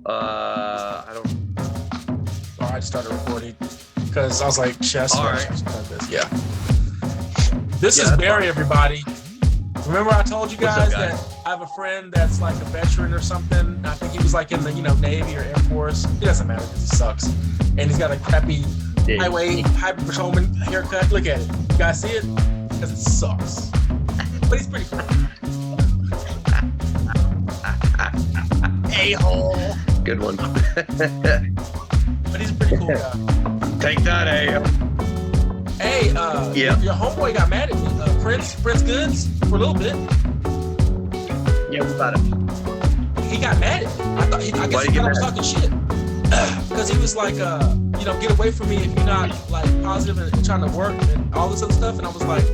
I don't. Oh, I just started recording because I was like, chess. All right. Yeah. This Yeah, is that's Barry, fine. everybody. Remember I told you What's up, guys guys? that I have a friend that's like a veteran or something. I think he was like in the Navy or Air Force. It doesn't matter because he sucks, and he's got a crappy highway patrolman haircut. Look at it. You guys see it? Because it sucks. But he's pretty cool. A-hole. Good one. But he's a pretty cool guy. Take that, A. Hey, Yeah. your homeboy got mad at me. Prince Goods for a little bit. Yeah, what about it? He got mad at me. I guess he thought I was talking shit. Because he was like, get away from me if you're not like positive and trying to work and all this other stuff. And I was like,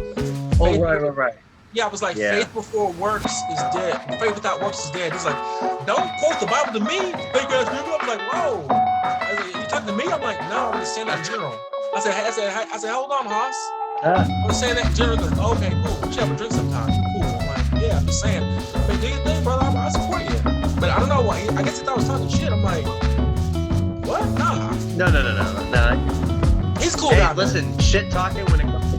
Oh, right. yeah, I was like, faith before works is dead. Faith without works is dead. He's like, don't quote the Bible to me. Fake ass nigga. I'm like, whoa. I was like, you talking to me? I'm like, no, I'm just saying that in general. I said, hold on, Haas. I was saying that in general. Like, okay, cool. We should have a drink sometime. Cool. I'm like, yeah, I'm just saying. But do your thing, brother. I support you. But I don't know why. I guess he thought I was talking shit. I'm like, what? Nah. No. He's cool Hey, guy. listen, man. Shit talking when it comes to...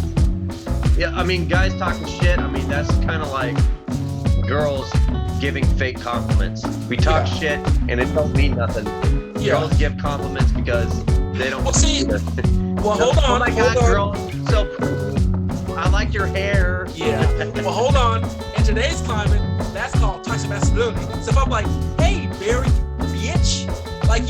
Yeah, I mean, guys talking shit, I mean, that's kind of like girls giving fake compliments. We talk shit and it don't mean nothing. Yeah. Girls give compliments because they don't... Well, see... Well, hold on. Oh my God, girl, so pretty. I like your hair. Yeah. Well, hold on. In today's climate, that's called toxic masculinity. So if I'm like, hey, Barry, bitch, like,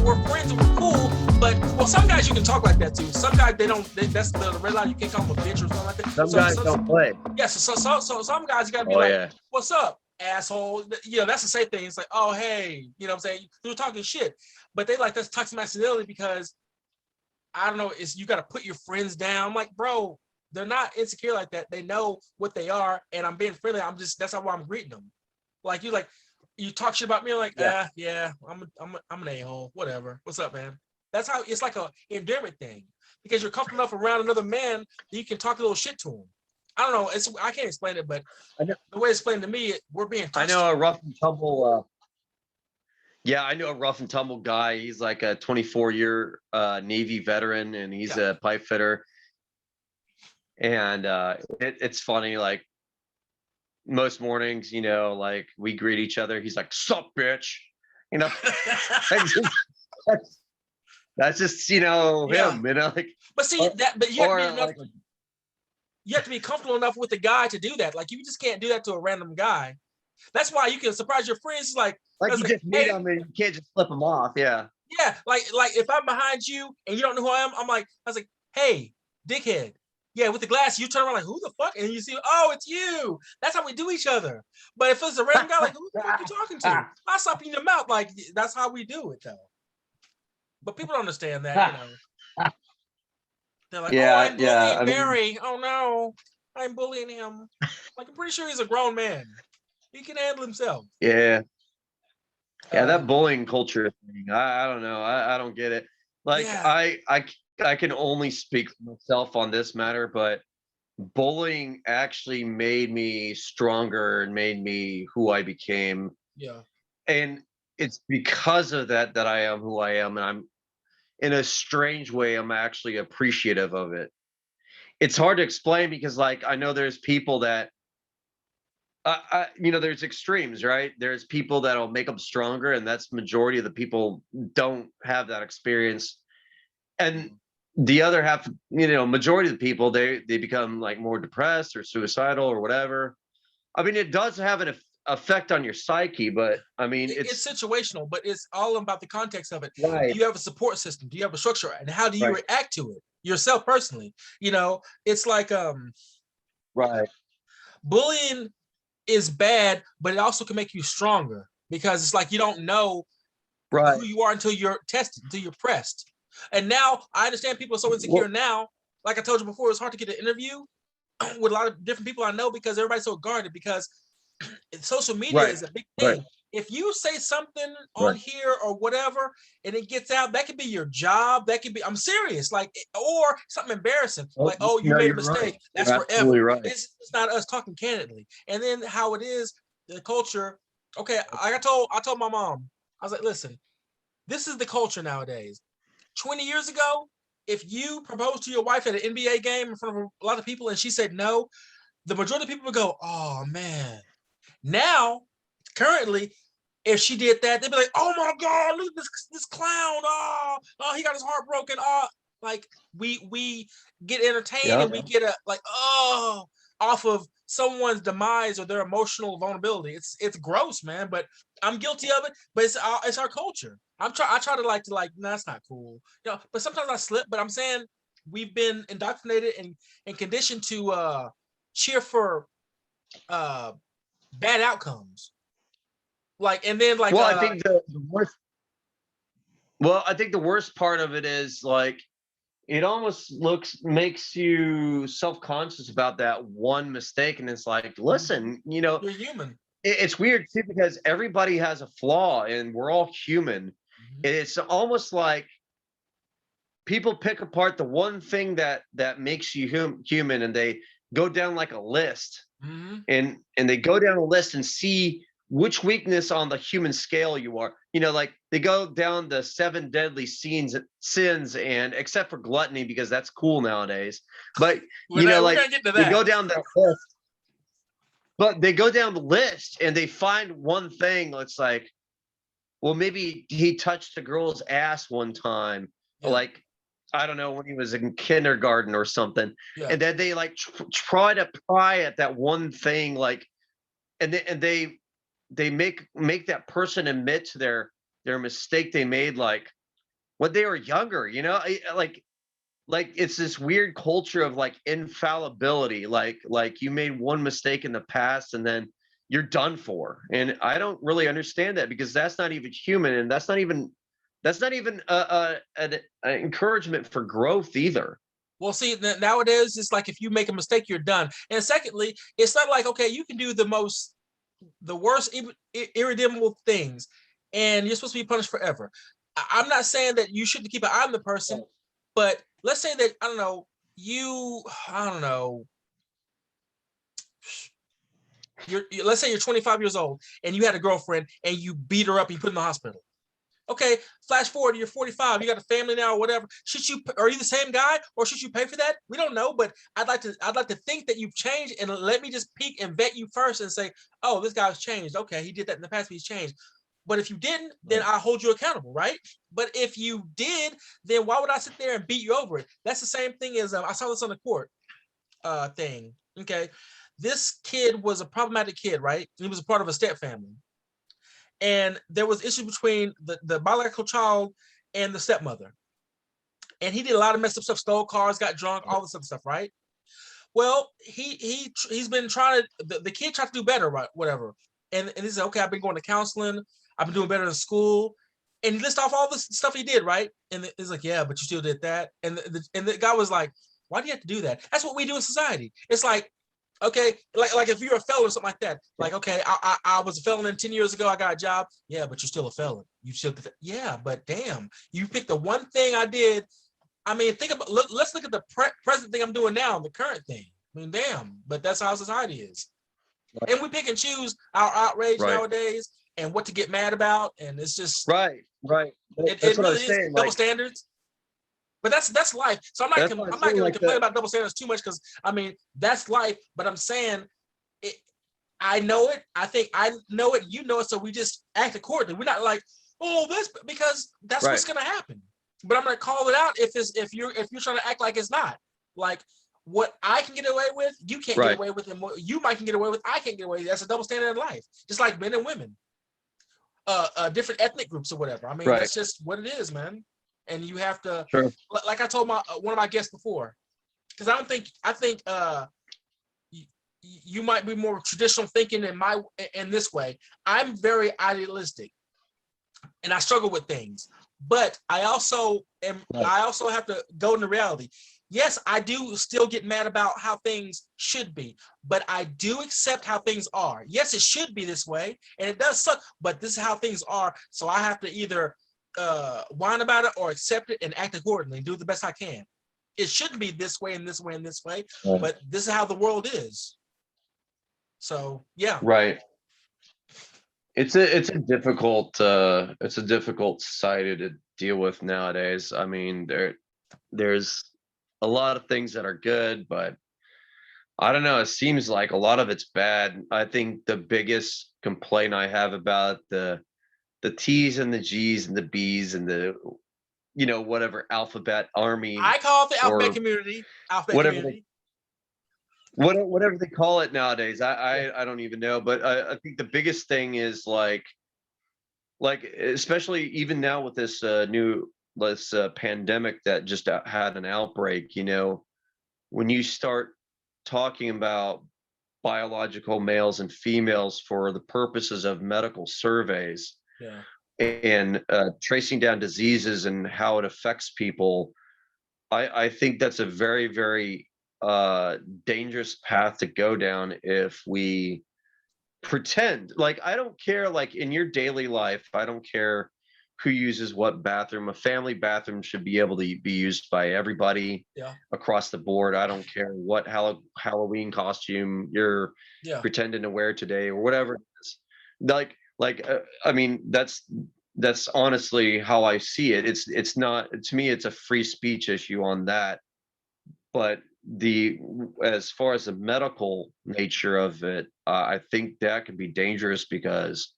we're friends and we're cool, but, well, some guys you can talk like that to. Some guys, that's the red line. You can't call them a bitch or something like that. Some guys don't play. Yeah, so some guys you gotta be what's up, asshole? That's the same thing. It's like, oh, hey, what I'm saying? They're talking shit. But they like that's toxic masculinity because, I don't know, you got to put your friends down. I'm like, bro, they're not insecure like that. They know what they are, and I'm being friendly. That's how I'm greeting them. Like, you talk shit about me. I'm like, I'm an a-hole. Whatever. What's up, man? That's how it's like a endearment thing because you're comfortable enough around another man that you can talk a little shit to him. I don't know. I can't explain it, but the way it's explained to me, we're being. I know a rough and tumble. I know a rough and tumble guy. He's like a 24-year Navy veteran, and he's a pipe fitter. And it's funny, like most mornings, like we greet each other. He's like, "Sup, bitch," that's just him, like. But see that, but you have to be comfortable enough with the guy to do that. Like, you just can't do that to a random guy. That's why you can surprise your friends. Like you just meet them and you can't just flip them off. Yeah. Yeah. Like if I'm behind you and you don't know who I am, I was like, hey, dickhead. Yeah, with the glass, you turn around like, who the fuck? And you see, oh, it's you. That's how we do each other. But if it's a random guy, like, who the fuck are you talking to? I'll stop you in your mouth. Like, that's how we do it, though. But people don't understand that, They're like, I'm bullying Barry. Oh, no. I'm bullying him. Like, I'm pretty sure he's a grown man. He can handle himself. Yeah. Yeah, that bullying culture thing. I don't know. I don't get it. Like, I can only speak for myself on this matter, but bullying actually made me stronger and made me who I became. Yeah. And it's because of that I am who I am. And I'm, in a strange way, I'm actually appreciative of it. It's hard to explain because, like, I know there's people that, there's extremes, right? There's people that'll make them stronger, and that's majority of the people don't have that experience. And the other half, majority of the people, they become like more depressed or suicidal or whatever. I mean, it does have an effect on your psyche, but I mean, it's situational, but it's all about the context of it. Right. Do you have a support system? Do you have a structure? And how do you react to it yourself personally? It's like, right. Bullying is bad, but it also can make you stronger because it's like you don't know who you are until you're tested, until you're pressed. And now I understand people are so insecure now. Like I told you before, it's hard to get an interview with a lot of different people I know because everybody's so guarded because social media is a big thing. Right. If you say something on here or whatever, and it gets out, that could be your job. That could be, I'm serious, like, or something embarrassing, like, oh, you made a mistake. Right. That's forever. Right. It's not us talking candidly. And then how it is, the culture. Okay, I told my mom, I was like, listen, this is the culture nowadays. 20 years ago, if you proposed to your wife at an NBA game in front of a lot of people and she said no, the majority of people would go, oh man. Now, currently, if she did that, they'd be like, oh my God, look at this clown. Oh, he got his heart broken. Oh, like we get entertained and we get off of someone's demise or their emotional vulnerability. It's gross, man. But I'm guilty of it. But it's our culture. I try to like no, that's not cool. But sometimes I slip. But I'm saying we've been indoctrinated and conditioned to cheer for bad outcomes. And then well, I think the worst. Well, I think the worst part of it is it almost makes you self-conscious about that one mistake, and it's like, listen, you're human. It's weird too because everybody has a flaw, and we're all human. It's almost like people pick apart the one thing that makes you human, and they go down like a list, and they go down a list and see which weakness on the human scale you are. Like they go down the 7 deadly sins, and except for gluttony, because that's cool nowadays. But we're gonna get to that. They go down that list. But they go down the list and they find one thing that's like, well, maybe he touched a girl's ass one time, like, I don't know, when he was in kindergarten or something. And then they try to pry at that one thing, and they make that person admit to their mistake they made, when they were younger, like it's this weird culture of infallibility, like you made one mistake in the past and then you're done for. And I don't really understand that, because that's not even human, and that's not even an encouragement for growth either. Well, see, nowadays it's like if you make a mistake, you're done. And secondly, it's not like, okay, you can do the worst irredeemable things and you're supposed to be punished forever. I'm not saying that you shouldn't keep an eye on the person, but let's say that, let's say you're 25 years old and you had a girlfriend and you beat her up and you put her in the hospital. Okay, flash forward, you're 45, you got a family now or whatever. Are you the same guy, or should you pay for that? We don't know, but I'd like to think that you've changed, and let me just peek and vet you first and say, oh, this guy's changed. Okay, he did that in the past, but he's changed. But if you didn't, then I hold you accountable, right? But if you did, then why would I sit there and beat you over it? That's the same thing as I saw this on the court thing. Okay, this kid was a problematic kid, right? He was a part of a step family. And there was issue between the biological child and the stepmother. And he did a lot of messed up stuff, stole cars, got drunk, all this other stuff, right? Well, he's been trying to, the kid tried to do better, right? Whatever. And he said, okay, I've been going to counseling, I've been doing better in school. And he lists off all this stuff he did, right? And it's like, yeah, but you still did that. And the guy was like, why do you have to do that? That's what we do in society. It's like, okay, like if you're a felon or something like that, like, okay, I was a felon 10 years ago, I got a job. Yeah, but you're still a felon. Yeah, but damn, you picked the one thing I did. I mean, let's look at the present thing I'm doing now, the current thing. I mean, damn, but that's how society is. Right. And we pick and choose our outrage nowadays and what to get mad about, and it's just right. It really is double standards. But that's life. So I'm not going to complain about double standards too much, because I mean that's life. But I'm saying, I know it. I think I know it. You know it. So we just act accordingly. We're not like, oh, this, because that's what's going to happen. But I'm going to call it out if you're trying to act like it's not. Like what I can get away with, you can't get away with, and what you might can get away with, I can't get away with. That's a double standard in life. Just like men and women, different ethnic groups or whatever. I mean, that's just what it is, man. And you have to, like I told one of my guests before, because I think you might be more traditional thinking in this way. I'm very idealistic, and I struggle with things, but I also have to go into reality. Yes, I do still get mad about how things should be, but I do accept how things are. Yes, it should be this way, and it does suck, but this is how things are. So I have to either whine about it or accept it and act accordingly, do the best I can. It shouldn't be this way and this way and this way, but this is how the world is. So yeah. Right. it's a difficult society to deal with nowadays. I mean, there's a lot of things that are good, but I don't know. It seems like a lot of it's bad. I think the biggest complaint I have about the T's and the G's and the B's and the whatever alphabet army I call it the alphabet or community. Alphabet whatever they community. whatever they call it nowadays. I Yeah. I, I don't even know, but I think the biggest thing is like especially even now with this pandemic that just had an outbreak. When you start talking about biological males and females for the purposes of medical surveys Yeah. and tracing down diseases and how it affects people, I think that's a very, very dangerous path to go down if we pretend. Like, I don't care, like in your daily life, I don't care who uses what bathroom. A family bathroom should be able to be used by everybody Yeah. across the board. I don't care what Halloween costume you're Yeah. pretending to wear today or whatever it is. I mean, that's honestly how I see it. It's not, to me, it's a free speech issue on that. But the as far as the medical nature of it, I think that can be dangerous because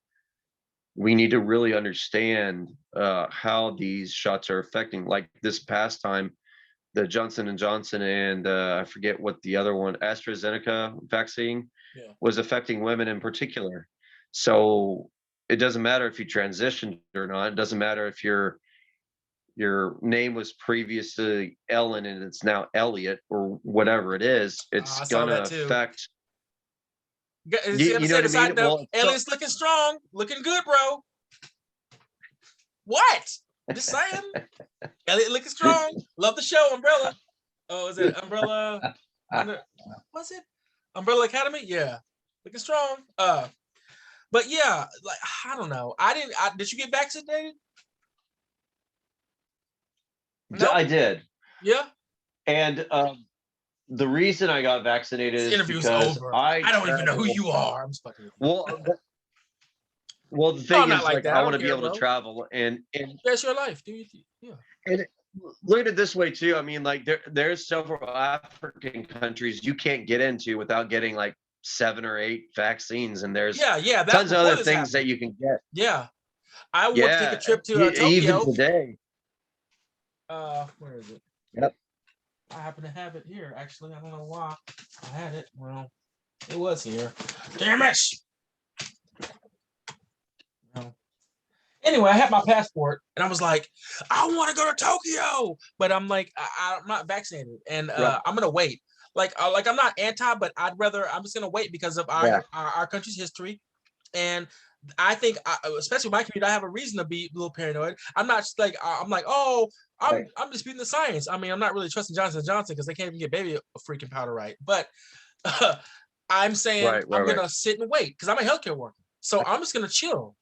we need to really understand how these shots are affecting. Like this past time, the Johnson and Johnson and I forget what the other one, AstraZeneca vaccine, Yeah. was affecting women in particular. So it doesn't matter if you transitioned or not. It doesn't matter if your name was previously Ellen and it's now Elliot or whatever it is. It's I saw gonna that too. affect. See, I'm You know saying what I the side mean? note, Well, Elliot's looking strong, looking good, bro. What? Just saying. Elliot looking strong. Love the show, Umbrella. Oh, is it Umbrella? Was it Umbrella Academy? Yeah, looking strong. But yeah, like I don't know. Did you get vaccinated? No. I did, Yeah. and the reason I got vaccinated This is interview's because over. I I don't even know who travel. you are. I'm just fucking with you. Well, the No, thing I'm not is, like like, that. I I want don't to be care, able to bro. travel and That's your life. Do you? Yeah. and look at it this way too. I mean, like there's several African countries you can't get into without getting like 7 or 8 vaccines, and there's Yeah. That was tons of before other this things that happened. you can get. Yeah. I want to take a Yeah, trip to even Tokyo. today. Where is it? Yep. I happen to have it here. Actually, I don't know why I had it. Well, it was here. Damn it! No. Anyway, I had my passport, and I was like, I want to go to Tokyo, but I'm like, I'm not vaccinated, and Right. I'm gonna wait. Like I'm not anti, but I'm just gonna wait because of our country's history, and I think, especially my community, I have a reason to be a little paranoid. I'm not just like I'm like, oh, I'm disputing the science. I mean, I'm not really trusting Johnson & Johnson because they can't even get baby a freaking powder right. But I'm saying I'm gonna sit and wait because I'm a healthcare worker, so I'm just gonna chill.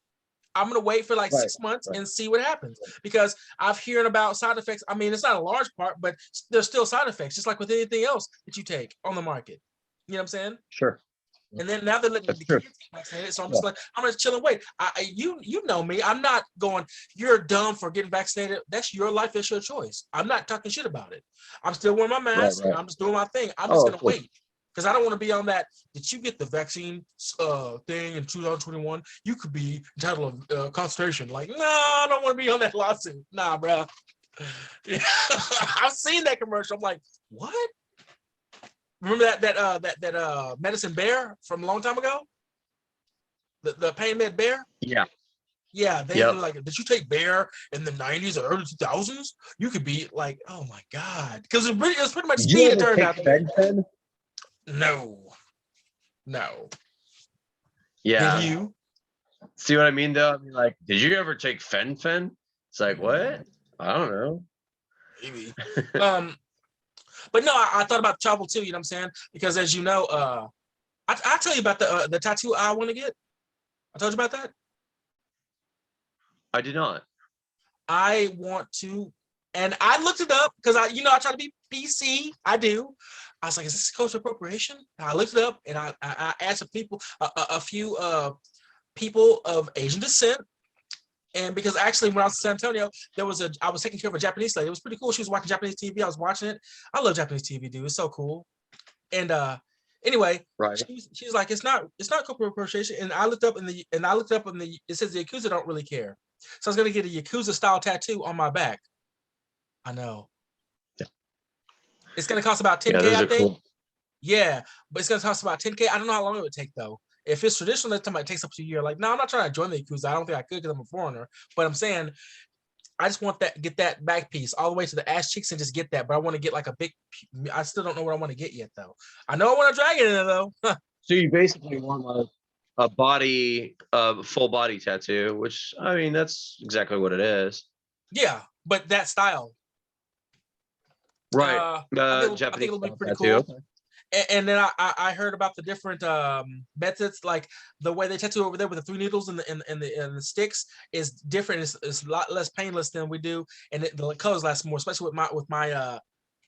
I'm gonna wait for like 6 months and see what happens because I've hearing about side effects. I mean, it's not a large part, but there's still side effects, just like with anything else that you take on the market. You know what I'm saying? Sure. And then now they're letting the kids get vaccinated, so I'm just like, I'm gonna chill and wait. You know me. I'm not going, you're dumb for getting vaccinated. That's your life. That's your choice. I'm not talking shit about it. I'm still wearing my mask and I'm just doing my thing. I'm just gonna wait. Because I don't want to be on that. Did you get the vaccine thing in 2021? You could be entitled to concentration. Like, no, I don't want to be on that lawsuit. Nah, bro. Yeah. I've seen that commercial. I'm like, what? Remember that medicine bear from a long time ago? The pain med bear? Yeah. Yeah, they were like, did you take bear in the 90s or early 2000s? You could be like, oh my God. Because it was pretty much speed, it turned out. No. Yeah. Did you? See what I mean, though? I mean, like, did you ever take fen? It's like, what? I don't know. Maybe. But no, I thought about travel too. You know what I'm saying? Because as you know, I tell you about the tattoo I want to get. I told you about that. I did not. I want to, and I looked it up because I try to be PC. I do. I was like, is this cultural appropriation? And I looked it up and I asked some people, a few people of Asian descent. And because actually when I was in San Antonio, I was taking care of a Japanese lady. It was pretty cool. She was watching Japanese TV. I was watching it. I love Japanese TV, dude. It's so cool. And anyway, Right. she's like, it's not corporal appropriation. And I looked up in the it says the Yakuza don't really care. So I was gonna get a Yakuza style tattoo on my back. I know. Yeah. It's gonna cost about 10K, I think. Cool. Yeah, but it's gonna cost about 10K. I don't know how long it would take though. If it's traditional, that time it takes up to a year. Like, no, I'm not trying to join the Yakuza. I don't think I could because I'm a foreigner. But I'm saying, I just want get that back piece all the way to the ass cheeks and just get that. But I want to get like a big. I still don't know what I want to get yet though. I know I want a dragon in it though. So you basically want a body, full body tattoo, which I mean that's exactly what it is. Yeah, but that style. Right. I think it'll be pretty cool. Okay. And then I heard about the different methods, like the way they tattoo over there with the 3 needles and the sticks is different. It's a lot less painless than we do, and the colors last more, especially with my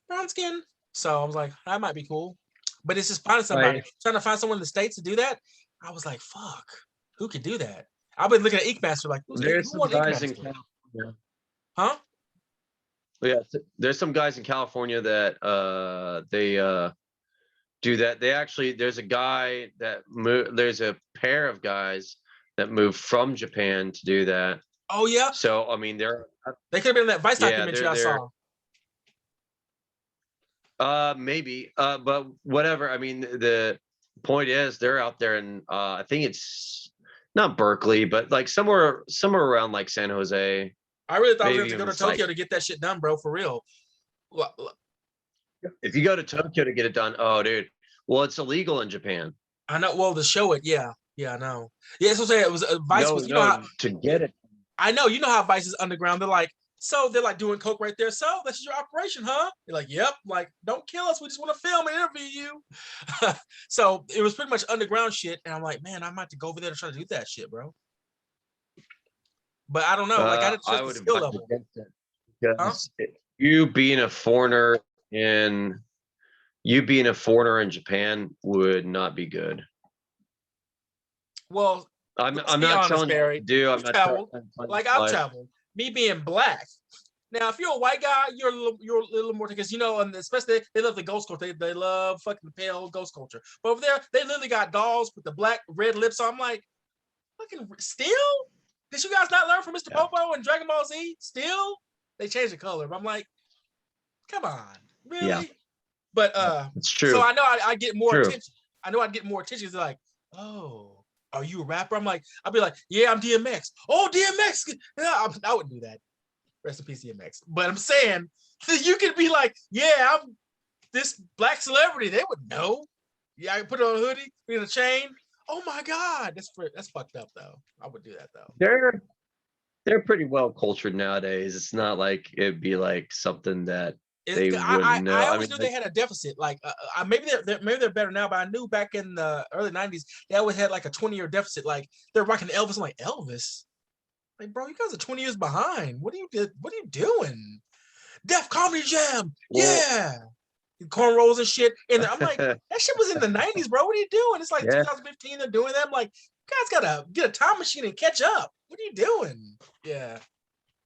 brown skin. So I was like, that might be cool, but it's just finding somebody. Right. Trying to find someone in the States to do that. I was like, fuck, who could do that? I've been looking at Ink Master like, there's some guys in California. Huh? Yeah, there's some guys in California that they do that. They actually, there's a pair of guys that moved from Japan to do that. Oh yeah. So I mean, they could have been in that Vice documentary I saw. Maybe, but whatever. I mean, the point is they're out there, and I think it's not Berkeley, but like somewhere around like San Jose. I really thought we had to go to Tokyo to get that shit done, bro. For real. If you go to Tokyo to get it done, oh, dude. Well, it's illegal in Japan. I know. Well, to show it, yeah, I know. Yeah, so say it was Vice. You know how, to get it. I know. You know how Vice is underground. They're like doing coke right there. So this is your operation, huh? You're like, yep. Like, don't kill us. We just want to film and interview you. So it was pretty much underground shit. And I'm like, man, I might have to go over there to try to do that shit, bro. But I don't know. Like, I would skill level. You being a foreigner in Japan would not be good. Well, I'm not telling you to do. I've traveled. Me being black. Now, if you're a white guy, you're a little more, because and especially they love the ghost culture. They love fucking the pale ghost culture. But over there, they literally got dolls with the black red lips. So I'm like, fucking still. Did you guys not learn from Mr. Popo and Dragon Ball Z? Still, they changed the color. But I'm like, come on, really? Yeah. But it's true. So I know I get more attention. I know I'd get more attention. They're like, oh, are you a rapper? I'll be like, yeah, I'm DMX. Oh, DMX. Yeah, I wouldn't do that. Rest in peace, DMX. But I'm saying you could be like, yeah, I'm this black celebrity. They would know. Yeah, I can put on a hoodie, put in a chain. Oh my God, that's fucked up though. I would do that though. They're pretty well cultured nowadays. It's not like it'd be like something that they wouldn't know. I always knew they had a deficit. Like maybe they're better now, but I knew back in the early 90s they always had like a 20-year deficit. Like they're rocking Elvis. I'm like, Elvis, like, bro, you guys are 20 years behind. What are you doing? Def Comedy Jam, yeah. Cornrows and shit. And I'm like, that shit was in the 90s, bro. What are you doing? It's like 2015 they're doing that. I'm like, you guys gotta get a time machine and catch up. What are you doing? Yeah.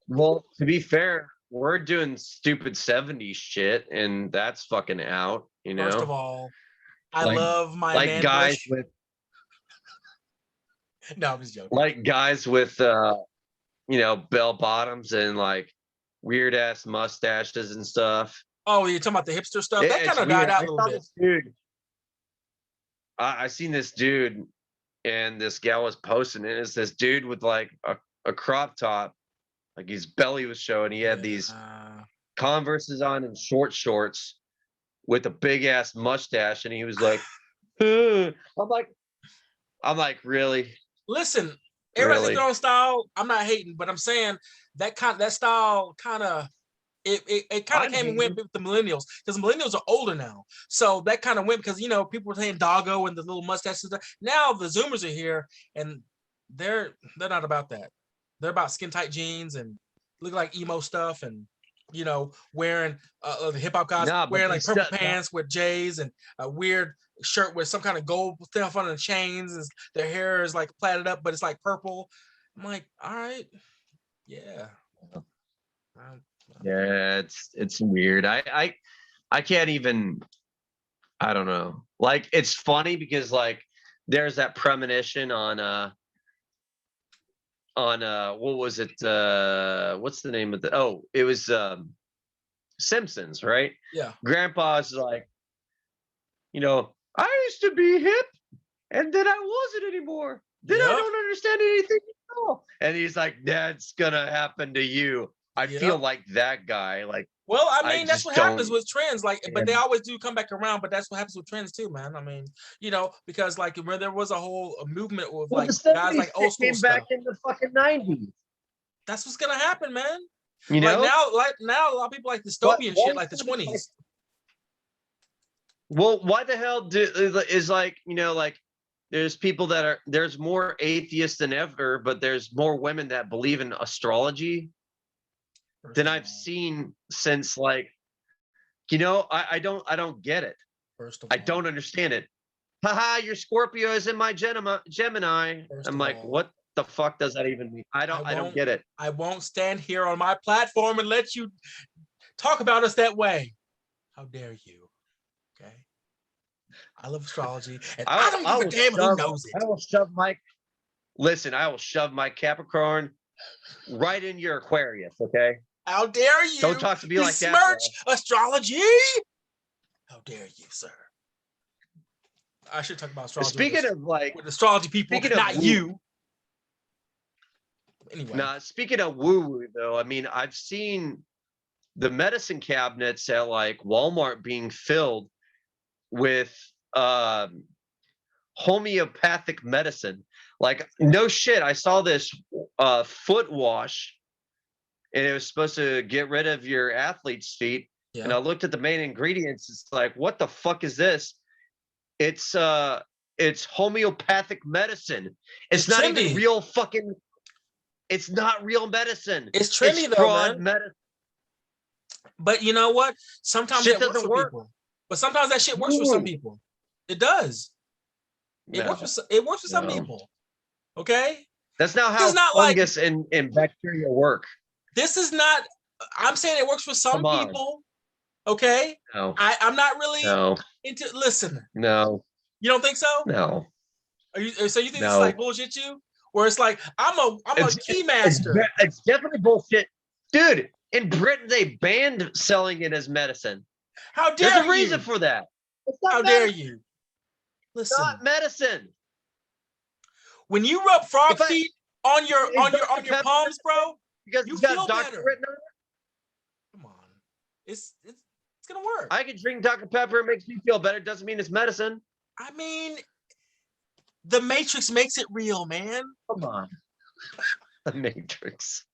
Well, to be fair, we're doing stupid 70s shit, and that's fucking out, First of all, I love my like guys bush. With no, I'm just joking. Like guys with bell bottoms and like weird ass mustaches and stuff. Oh, you're talking about the hipster stuff? Yeah, that kind of died out a little bit. Dude, I seen this dude, and this gal was posting it. It's this dude with like a crop top, like his belly was showing. He had these Converses on and short shorts with a big ass mustache, and he was like, I'm like, really? Listen, everybody's their own style. I'm not hating, but I'm saying that style kind of. It kind of came and went with the millennials, because millennials are older now. So that kind of went because, people were saying doggo and the little mustaches. Now the Zoomers are here, and they're not about that. They're about skin tight jeans and look like emo stuff. And you know, wearing the hip hop guys Nah, but wearing they like purple still, pants with J's and a weird shirt with some kind of gold stuff on the chains. And their hair is like plaited up, but it's like purple. I'm like, all right, yeah. yeah, it's weird. I can't even. I don't know. Like, it's funny because like there's that premonition on what was it? What's the name of the? Oh, it was Simpsons, right? Yeah. Grandpa's like, I used to be hip, and then I wasn't anymore. Then I Yep. don't understand anything at all. And he's like, that's gonna happen to you. I feel Yep. like that guy. Like, Well, I I mean, that's just what happens don't. with trends. Like, but they And always do come back around. But that's what happens with trends too, man. I mean, you know, because like where there was a whole movement with well, the like guys 70s like old school came back stuff. in the fucking 90s. That's what's gonna happen, man. You Like know? now, a lot of people like But dystopian why shit, like the is it like, 20s. well, why the hell is like, like there's people that there's more atheists than ever, but there's more women that believe in astrology than I've seen since like, I don't get it. First of I all, don't understand it. Haha, your Scorpio is in my Gemini. first I'm of like, all, what the fuck does that even mean? I don't get it. I won't stand here on my platform and let you talk about us that way. How dare you? Okay. I love astrology, and I don't give a damn who knows it. I will shove my listen, I will shove my Capricorn right in your Aquarius, okay? How dare you? Don't talk to me like that, bro. Besmirch astrology? How dare you, sir? I should talk about astrology Speaking of like with astrology people, not you. Anyway. Nah, speaking of woo-woo though, I mean, I've seen the medicine cabinets at like Walmart being filled with homeopathic medicine. Like, no shit, I saw this foot wash and it was supposed to get rid of your athlete's feet. Yeah. And I looked at the main ingredients. It's like, what the fuck is this? It's homeopathic medicine. It's not trendy. even real fucking. It's not real medicine. It's trendy though, fraud man. medicine. But you know what? Sometimes Shit that works doesn't for work. people. But sometimes that shit works for some people. It does. It works for some people. Okay? That's not how fungus and bacteria work. This is not. I'm saying it works for some people. Okay? No. I'm not really into. Listen. No. You don't think so? No. So you think it's like bullshit you? Where it's like I'm a key master. It's definitely bullshit, dude. In Britain, they banned selling it as medicine. How dare you? There's a reason for that. How dare you? Listen. It's not medicine. When you rub frog feet on your palms, bro, because you got feel Dr. better. Written on it? Come on, it's gonna work. I can drink Dr. Pepper; it makes me feel better. Doesn't mean it's medicine. I mean, the Matrix makes it real, man. Come on, the Matrix.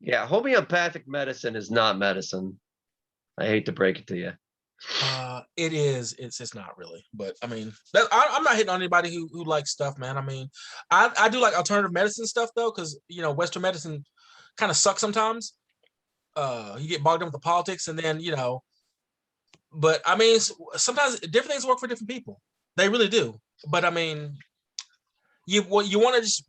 Yeah, homeopathic medicine is not medicine. I hate to break it to you. It is. It's not really. But I mean, I'm not hitting on anybody who likes stuff, man. I mean, I do like alternative medicine stuff though, because Western medicine kind of sucks sometimes. You get bogged down with the politics, and then But I mean, sometimes different things work for different people. They really do. But I mean, you want to just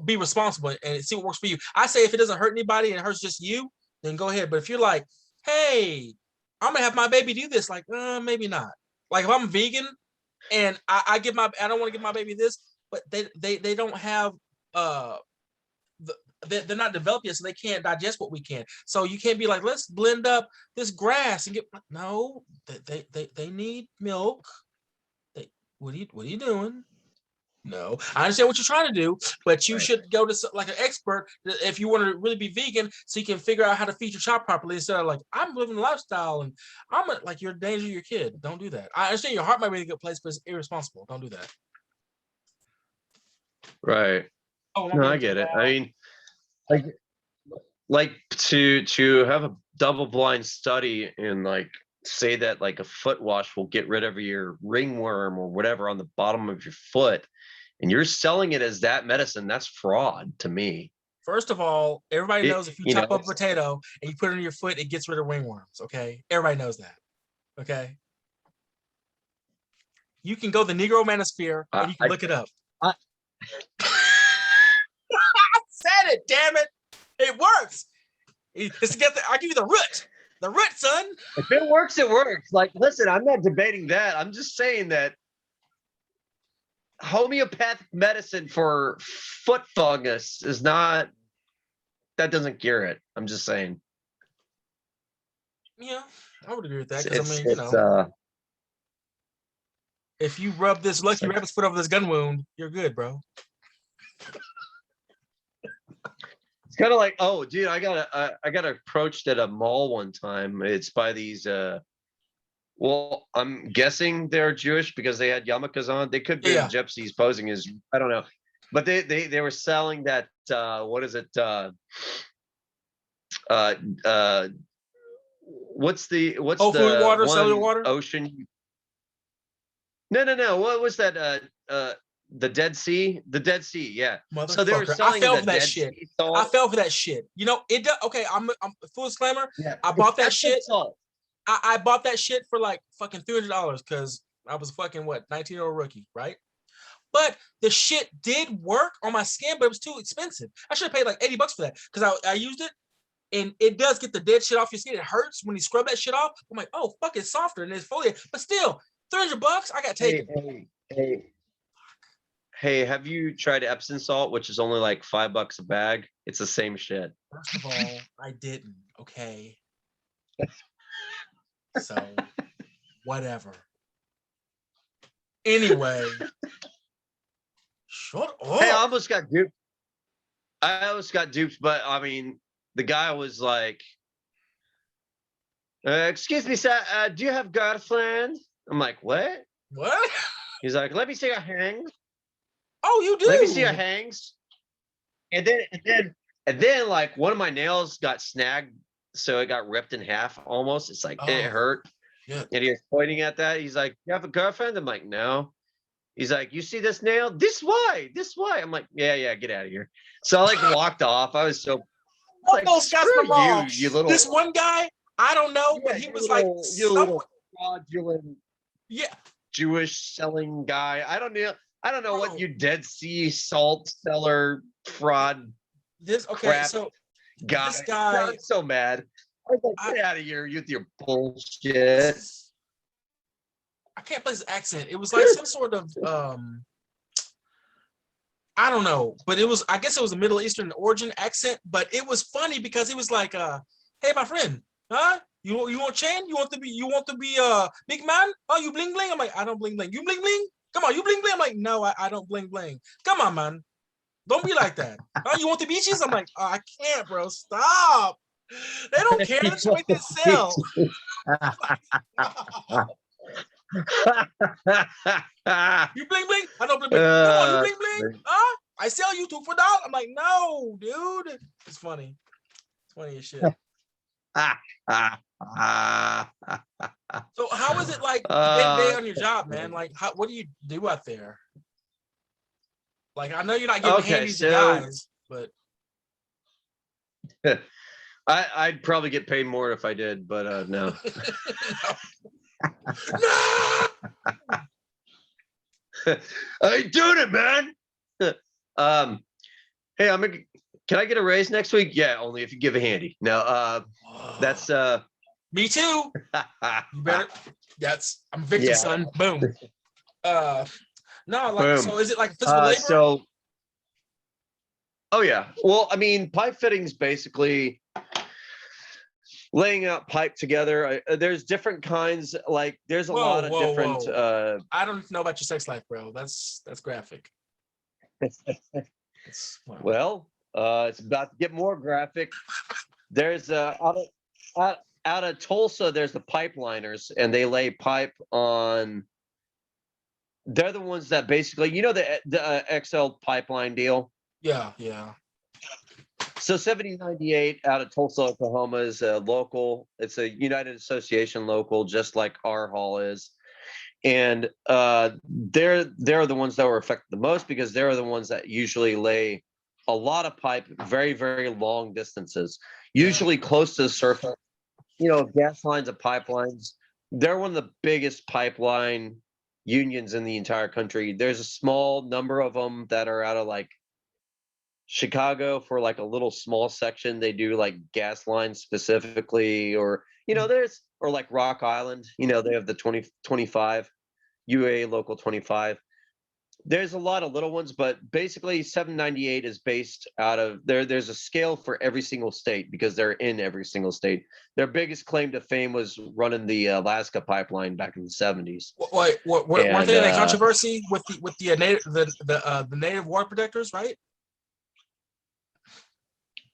be responsible and see what works for you. I say if it doesn't hurt anybody and it hurts just you, then go ahead. But if you're like, hey, I'm gonna have my baby do this, like maybe not. Like if I'm vegan and I don't want to give my baby this, but they don't have they're not developed yet, so they can't digest what we can. So you can't be like, let's blend up this grass and get no. They need milk. What are you doing? No, I understand what you're trying to do, but you should go to like an expert if you want to really be vegan, so you can figure out how to feed your child properly instead of like I'm living a lifestyle and I'm like you're a danger to your kid. Don't do that. I understand your heart might be in a good place, but it's irresponsible. Don't do that. Right. Oh, no, I get it. I mean, like to have a double-blind study and like say that like a foot wash will get rid of your ringworm or whatever on the bottom of your foot, and you're selling it as that medicine, that's fraud to me. First of all, everybody knows if you You chop know, up a potato and you put it on your foot, it gets rid of ringworms. Okay, everybody knows that. Okay, you can go to the Negro Manosphere and you can look it up. I I said it, damn it! It works. It's get I give you the root, son. if it works, it works. Like, listen, I'm not debating that. I'm just saying that homeopathic medicine for foot fungus is not. That doesn't cure it. I'm just saying. Yeah, I would agree with that It's because I mean, it's, uh, if you rub this it's lucky like, rabbit's foot over this gun wound, you're good, bro. it's kind of like, oh, dude, I got approached at a mall one time. It's by these. Well, I'm guessing they're Jewish because they had yarmulkes on. They could be Yeah. gypsies posing as, I don't know, but they were selling that. What is it? What's the Oh, food, water, one cellular water. ocean? No. What was that? The Dead Sea. The Dead Sea. Yeah. So they were Motherfucker, I selling fell the for that Dead shit. Sea salt. I fell for that shit. You know, it does. Okay, I'm full disclaimer. Yeah. I bought that It's shit. salt. I bought that shit for like fucking $300 because I was fucking what 19-year-old rookie, right? But the shit did work on my skin, but it was too expensive. I should have paid like $80 for that because I used it, and it does get the dead shit off your skin. It hurts when you scrub that shit off. I'm like, oh fuck, it's softer and it's foliar, but still, $300, I got taken. Hey, have you tried Epsom salt, which is only like $5 a bag? It's the same shit. First of all, I didn't. Okay. So, whatever. Anyway, shut up. Hey, I almost got duped. But I mean, the guy was like, "Excuse me, sir. Do you have girlfriend?" I'm like, "What?" What? He's like, "Let me see your hangs. Oh, you do. Let me see your hangs." And then, like one of my nails got snagged, so it got ripped in half almost. It's like it hurt. Yeah. And he was pointing at that. He's like, "You have a girlfriend?" I'm like, "No." He's like, "You see this nail? This way. I'm like, "Yeah, get out of here." So I like walked off. I was so like, those guys screw from the mall. you little. This one guy, I don't know, but he was like, you little fraudulent, yeah, Jewish selling guy. I don't know what Bro. you Dead Sea salt seller fraud this okay. crap So guy. this guy, I'm so mad. I was like, get out of here with your bullshit. I can't place his accent. It was like some sort of I don't know, but I guess it was a Middle Eastern origin accent, but it was funny because he was like, hey, my friend, huh? You want chain? You want to be big man? Oh, you bling bling? I'm like, I don't bling bling. You bling bling? Come on, you bling bling? I'm like, no, I don't bling bling. Come on, man. Don't be like that. Oh, you want the beaches? I'm like, oh, I can't, bro. Stop. They don't care. They're just making it sell. You bling bling? I don't bling bling. Come on, you bling bling? Huh? I sell you $2 for $1. I'm like, no, dude. It's funny. It's funny as shit. So how is it like day on your job, man? Like, what do you do out there? Like, I know you're not giving handies to guys, but I'd probably get paid more if I did, but no. No! I ain't doing it, man. Hey, can I get a raise next week? Yeah, only if you give a handy. No, that's me too. You better. I'm a victim, son. Boom. No, like, so is it like physical labor? Oh yeah. Well, I mean, pipe fittings basically laying out pipe together. There's different kinds. Like, there's a lot of different. I don't know about your sex life, bro. That's graphic. Well, it's about to get more graphic. There's out of Tulsa. There's the pipeliners, and they lay pipe on. They're the ones that basically, the XL pipeline deal. Yeah. So 7098 out of Tulsa, Oklahoma is a local. It's a United Association local, just like our hall is. And they're the ones that were affected the most because they're the ones that usually lay a lot of pipe, very, very long distances, usually close to the surface. Gas lines and pipelines, they're one of the biggest pipeline unions in the entire country. There's a small number of them that are out of like Chicago for like a little small section. They do like gas lines specifically, or or like Rock Island, they have the 2025 UA Local 25. There's a lot of little ones, but basically 798 is based out of there. There's a scale for every single state because they're in every single state. Their biggest claim to fame was running the Alaska pipeline back in the 70s. Wait, weren't they in a controversy with the native water protectors, right?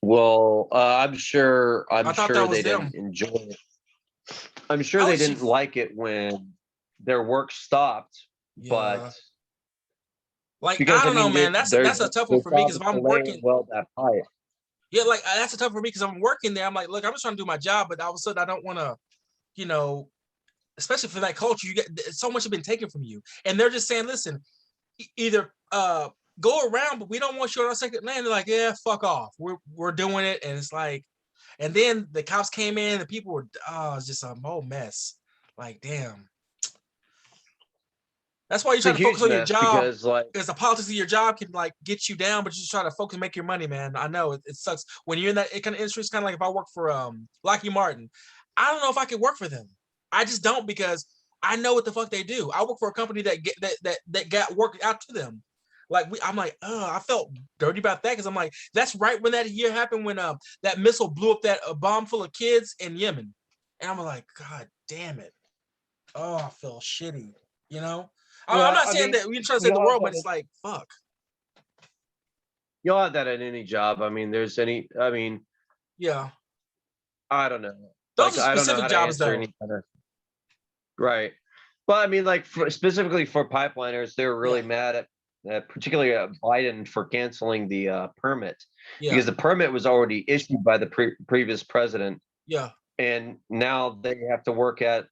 Well, I'm sure they them. didn't enjoy it. I'm sure they didn't like it when their work stopped, but like because, I don't know, man. That's a tough one for me because if I'm working that pipe. Yeah, like that's a tough for me because I'm working there. I'm like, look, I'm just trying to do my job, but all of a sudden I don't want to, especially for that culture, you get so much has been taken from you, and they're just saying, listen, either go around, but we don't want you on our second land. They're like, yeah, fuck off. We're doing it, and it's like, and then the cops came in, the people were, it's just a whole mess. Like, damn. That's why you try to focus on your job because the politics of your job can like get you down, but you just try to focus and make your money, man. I know it sucks when you're in that kind of industry. It's kind of like if I work for Lockheed Martin, I don't know if I could work for them. I just don't because I know what the fuck they do. I work for a company that got work out to them. Like I'm like, I felt dirty about that because I'm like, that's right when that year happened when that missile blew up that bomb full of kids in Yemen, and I'm like, God damn it. Oh, I feel shitty, I'm not saying that we're trying to save the world, but it's like, fuck. You'll have that at any job. Yeah. I don't know. Those are specific jobs, though. Right. But specifically for pipeliners, they were really mad at particularly at Biden for canceling the permit because the permit was already issued by the previous president. Yeah. And now they have to work at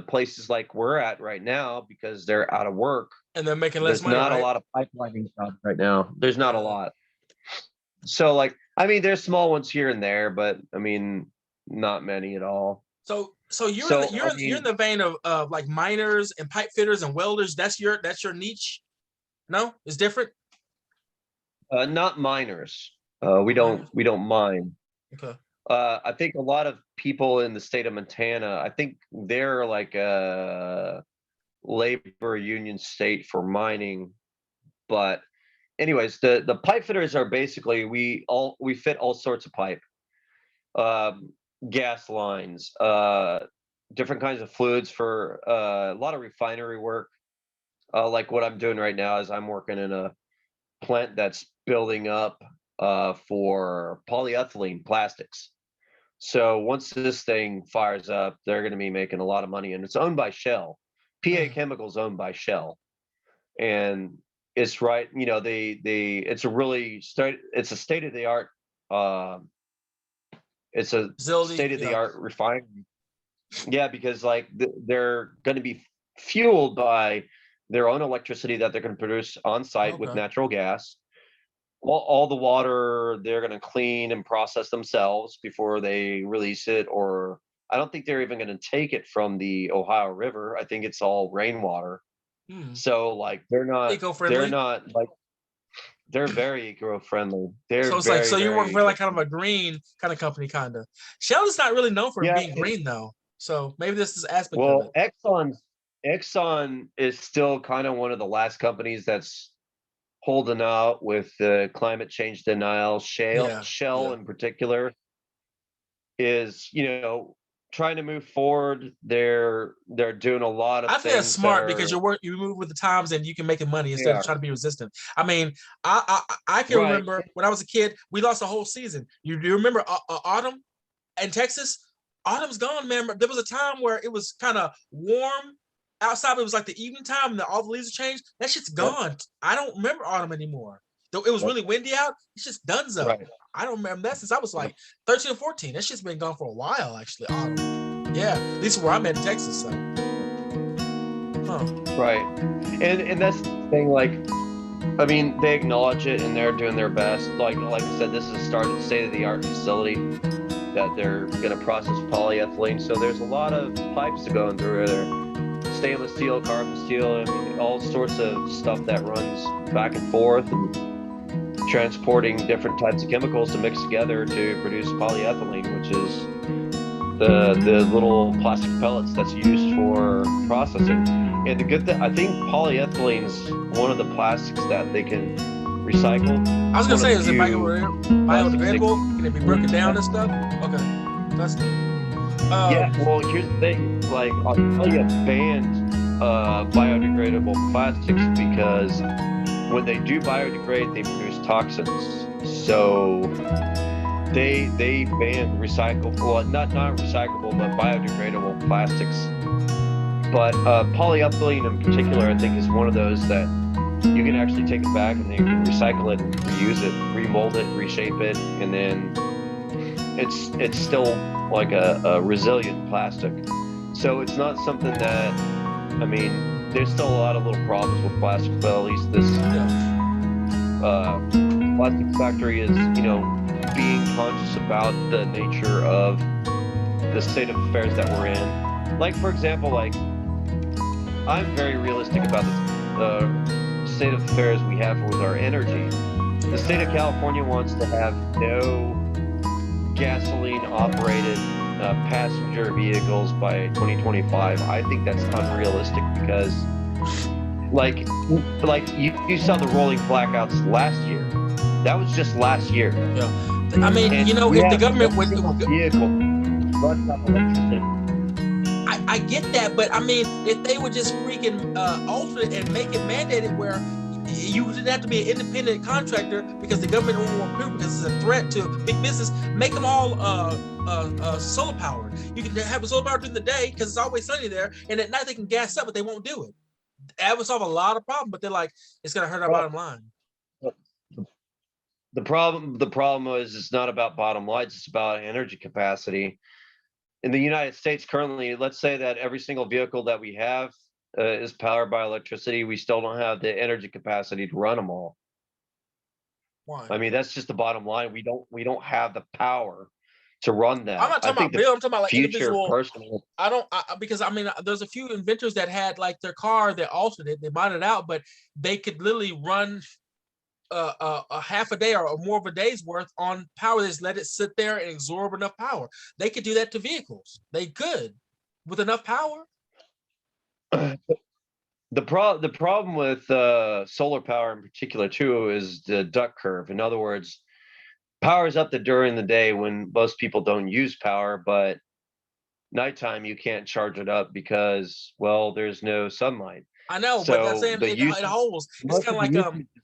places like we're at right now because they're out of work and they're making less money. There's not a lot of pipelining jobs right now. There's not a lot. So there's small ones here and there, but not many at all. So you're in the vein of like miners and pipe fitters and welders. That's your niche. No, it's different. Not miners. We don't mine. Okay. I think a lot of people in the state of Montana, I think they're like a labor union state for mining. But anyways, the pipe fitters are basically we fit all sorts of pipe, gas lines, different kinds of fluids for a lot of refinery work. Like what I'm doing right now is I'm working in a plant that's building up for polyethylene plastics. So once this thing fires up, they're going to be making a lot of money, and it's owned by Shell. PA Chemicals owned by Shell, and it's right. It's a state of the art. It's a state of the art refinery. Yeah, because they're going to be fueled by their own electricity that they're going to produce on site with natural gas. All the water they're going to clean and process themselves before they release it, or I don't think they're even going to take it from the Ohio River. I think it's all rainwater. So they're not they're very eco-friendly. So it's so you work for like kind of a green kind of company, kind of. Shell is not really known for being green though. So maybe this is aspect of it. Exxon is still kind of one of the last companies that's holding out with the climate change denial. Shell in particular is, trying to move forward. They're doing a lot of. I think that's smart because you move with the times and you can make money instead of trying to be resistant. I can remember when I was a kid, we lost a whole season. You remember autumn in Texas? Autumn's gone, man. There was a time where it was kind of warm outside, but it was like the evening time and all the leaves changed. That shit's gone. I don't remember autumn anymore. Though it was really windy out, it's just donezo. Right. I don't remember that since I was like 13 or 14. That shit's been gone for a while, actually. Autumn. Yeah, at least where I'm at in Texas. So. Right. And that's the thing, I mean, they acknowledge it and they're doing their best. Like I said, this is a state-of-the-art facility that they're going to process polyethylene. So there's a lot of pipes going through there. Stainless steel, carbon steel, I mean, all sorts of stuff that runs back and forth and transporting different types of chemicals to mix together to produce polyethylene, which is the little plastic pellets that's used for processing. And the good thing, I think polyethylene is one of the plastics that they can recycle. I was gonna say, is it Plastics they, biodegradable? Can it be broken down and stuff? Okay, that's yeah. Well, here's the thing. Like Australia banned biodegradable plastics because when they do biodegrade, they produce toxins. So they banned recyclable, well, not recyclable, but biodegradable plastics. But polyethylene in particular, I think, is one of those that you can actually take it back and then you can recycle it and reuse it, remold it, reshape it, and then it's still like a resilient plastic. So it's not something that, I mean, there's still a lot of little problems with plastic, but at least this plastic factory is, being conscious about the nature of the state of affairs that we're in. Like, for example, like, I'm very realistic about the state of affairs we have with our energy. The state of California wants to have no gasoline operated passenger vehicles by 2025. I think that's unrealistic because like you saw the rolling blackouts last year. That was just last year. Yeah. I mean, if the government would vehicle runs on electricity. I get that, but I mean, if they would just freaking alter it and make it mandated where you didn't have to be an independent contractor because the government won't want people because it's a threat to big business, make them all solar powered. You can have a solar power during the day because it's always sunny there, and at night they can gas up, but they won't do it. That would solve a lot of problems, but they're like, it's gonna hurt our bottom line. The problem is it's not about bottom lines, it's about energy capacity. In the United States currently, let's say that every single vehicle that we have is powered by electricity. We still don't have the energy capacity to run them all. Why? I mean, that's just the bottom line. We don't have the power to run that. I'm not talking about Bill. I'm talking about like individual. Personal. Because I mean, there's a few inventors that had like their car, they altered it, they modded it out, but they could literally run a half a day or more of a day's worth on power. They just let it sit there and absorb enough power. They could do that to vehicles. They could with enough power. The problem with solar power in particular too is the duck curve. In other words, power is up during the day when most people don't use power, but nighttime you can't charge it up because, well, there's no sunlight. I know, so but that's saying it holds. It's kind of like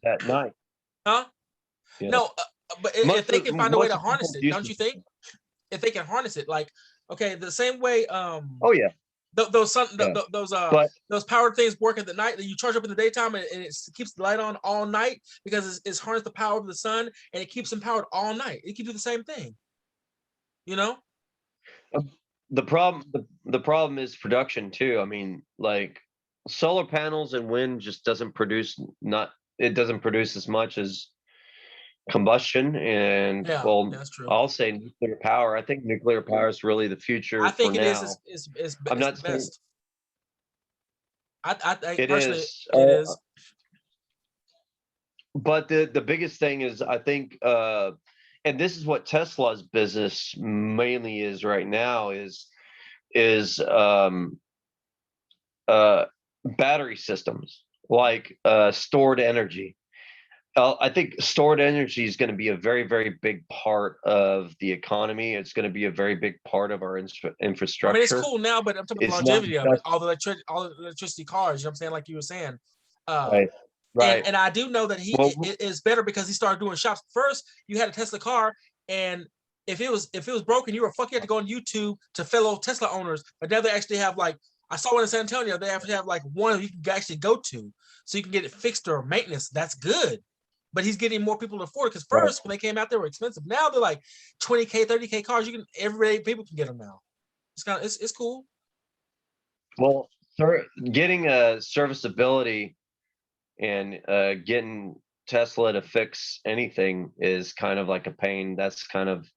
at night. Huh? Yeah. No, but if they can find a way to harness it, don't you think? If they can harness it, like, okay, the same way. Oh yeah. Those powered things work at the night that you charge up in the daytime and it keeps the light on all night because it's harnessed the power of the sun and it keeps them powered all night. It can do the same thing. The problem is production too. I mean, like solar panels and wind just doesn't produce as much as combustion and that's true. I'll say nuclear power. I think nuclear power is really the future. I think for it now. is I'm not best. I it personally is. It is. But the biggest thing is I think and this is what Tesla's business mainly is right now is battery systems, like stored energy. I think stored energy is going to be a very, very big part of the economy. It's going to be a very big part of our infrastructure. I mean, it's cool now, but I'm talking about the longevity of it. All the electricity cars, you know what I'm saying? Like you were saying. Right. And I do know that he is better because he started doing shops. First, you had a Tesla car, and if it was broken, you had to go on YouTube to fellow Tesla owners. But now they actually have like, I saw one in San Antonio. They have to have like one you can actually go to, so you can get it fixed or maintenance. That's good. But he's getting more people to afford it because first when they came out, they were expensive. Now they're like $20K, $30K cars. Everyday people can get them now. It's cool. Well, getting a serviceability and getting Tesla to fix anything is kind of like a pain. That's kind of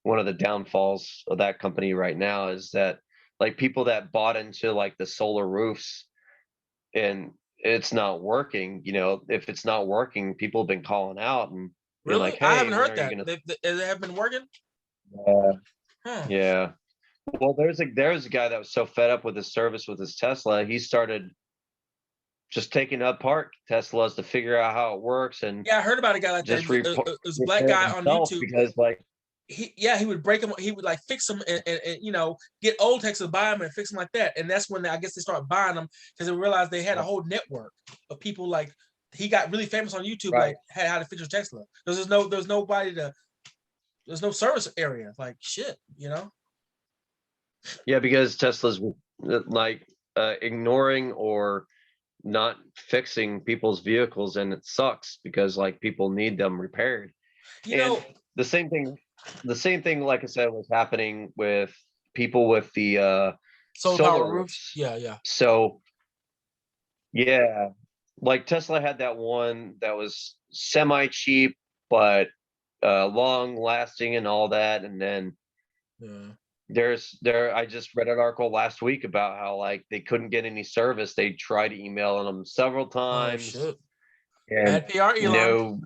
one of the downfalls of that company right now, is that like people that bought into like the solar roofs and it's not working, if it's not working, people have been calling out and being Really? like, I hey, haven't when heard are you that. gonna They have been working? uh, Huh. yeah. Well, there's a guy that was so fed up with his service with his Tesla, he started just taking apart Teslas to figure out how it works and Yeah, I heard about a guy like that. just It was a black repair it guy on himself YouTube. because like He would break them. He would like fix them and get old techs to buy them and fix them like that. And that's when I guess they started buying them because they realized they had a whole network of people. Like he got really famous on YouTube, right. like had how to fix your Tesla. There's nobody to. There's no service area. Like shit. Yeah, because Tesla's like ignoring or not fixing people's vehicles, and it sucks because like people need them repaired. You And know. the same thing, like I said, was happening with people with the Solar power solar roofs. roofs. Yeah. So yeah, like Tesla had that one that was semi cheap, but long lasting and all that. And then Yeah. I just read an article last week about how like they couldn't get any service. They tried emailing them several Oh times shit. and Bad PR, Elon. no,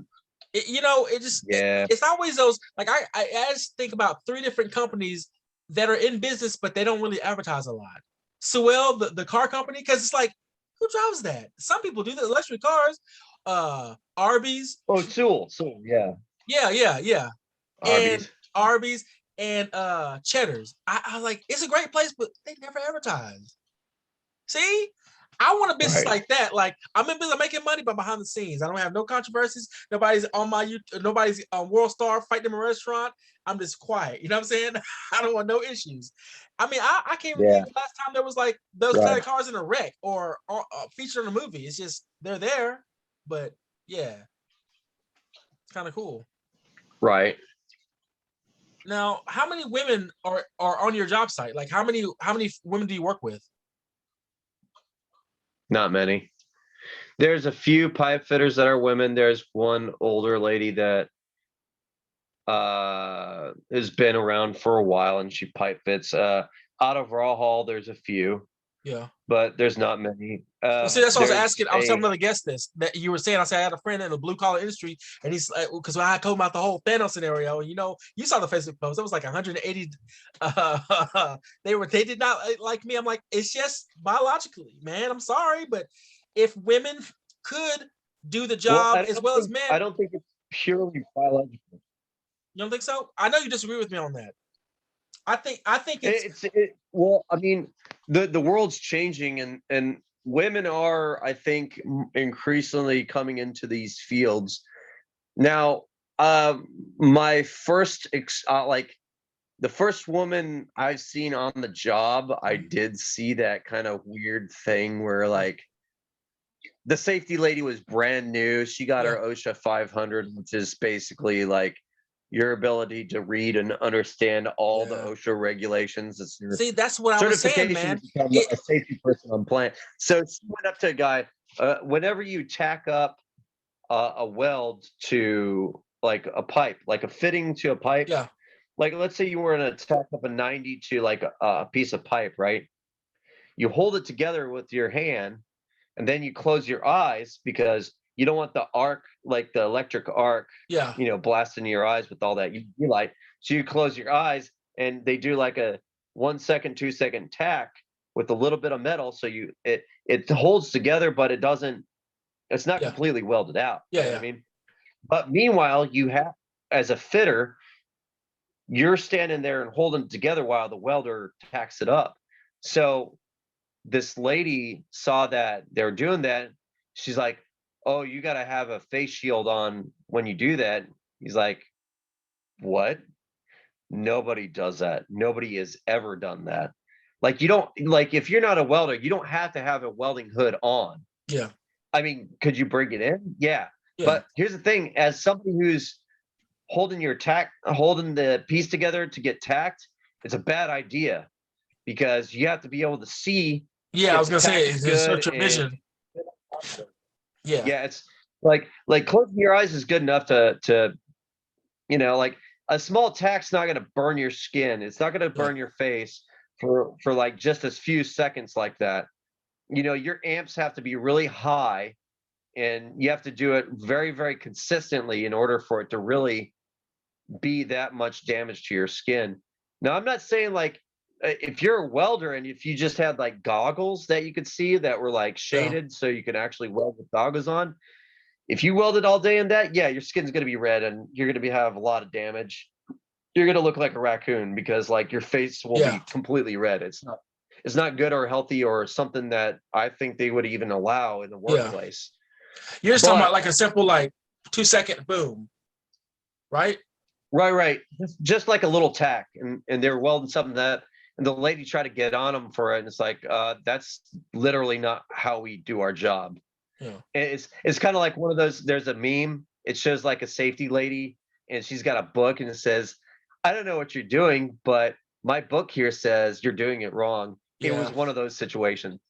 It's always those, like I just think about three different companies that are in business, but they don't really advertise a lot. Sewell, the car company, because it's like, who drives that? Some people do the electric cars. Arby's. oh, Sewell, yeah, Yeah. And Arby's. Arby's and Cheddar's. I like, it's a great place, but they never advertise. See? I want a business Right. like that. Like I'm in business, I'm making money, but behind the scenes, I don't have no controversies. Nobody's on my YouTube, nobody's on World Star fighting in a restaurant. I'm just quiet. You know what I'm saying? I don't want no issues. I mean, I can't even Yeah. think the last time there was like those Right. kind of cars in a wreck or featured in a movie. It's just they're there, but yeah, it's kind of cool. Right. Now, how many women are on your job site? Like how many women do you work with? Not many. There's a few pipe fitters that are women. There's one older lady that has been around for a while and she pipe fits. Out of Raw Hall, there's a few, Yeah. but there's not many. Well, see, that's what I was There's asking. I was telling another guest this that you were saying. I said I had a friend in the blue collar industry, and he's like, because I told him about the whole Thanos scenario. And you saw the Facebook post. It was like 180. They did not like me. I'm like, it's just biologically, man. I'm sorry, but if women could do the job as well as men, I don't think it's purely biological. You don't think so? I know you disagree with me on that. I think it's well, I mean, the world's changing and women are, I think, increasingly coming into these fields. Now, my first like the first woman I've seen on the job, I did see that kind of weird thing where like the safety lady was brand new. She got her OSHA 500, which is basically like your ability to read and understand all the OSHA regulations. It's your See, that's what I was saying, man. to become a safety person on plant. So she went up to a guy. Whenever you tack up a weld to like a pipe, like a fitting to a pipe, like let's say you were going to tack up a 90 to like a piece of pipe, right? You hold it together with your hand, and then you close your eyes because you don't want the arc, like the electric arc, blasting your eyes with all that UV light. So you close your eyes and they do like a 1 second, 2 second tack with a little bit of metal. So it holds together, but it's not completely welded out. Yeah. I mean, but meanwhile, you have, as a fitter, you're standing there and holding it together while the welder tacks it up. So this lady saw that they were doing that. She's like, oh, you got to have a face shield on when you do that. He's like, what? Nobody does that. Nobody has ever done that. Like, you don't, like, if you're not a welder, you don't have to have a welding hood on. Yeah. I mean, could you bring it in? Yeah. But here's the thing, as somebody who's holding the piece together to get tacked, it's a bad idea because you have to be able to see. Yeah, I was gonna say, it's your vision. Yeah. Yeah, it's like closing your eyes is good enough to like a small tack's not gonna burn your skin. It's not gonna Yeah. burn your face for like just a few seconds like that. Your amps have to be really high and you have to do it very, very consistently in order for it to really be that much damage to your skin. Now, I'm not saying like if you're a welder and if you just had like goggles that you could see that were like Yeah. shaded so you could actually weld with goggles on, if you welded all day in that, yeah, your skin's going to be red and you're going to have a lot of damage. You're going to look like a raccoon because like your face will Yeah. be completely red. It's not good or healthy or something that I think they would even allow in the Yeah. workplace. You're just talking about But like a simple like 2-second boom, right? right. Just like a little tack, and they're welding something that, and the lady tried to get on them for it, and it's like, that's literally not how we do our job. Yeah. It's kind of like one of those. There's a meme. It shows like a safety lady, and she's got a book, and it says, "I don't know what you're doing, but my book here says you're doing it wrong." It was Yeah. one of those situations.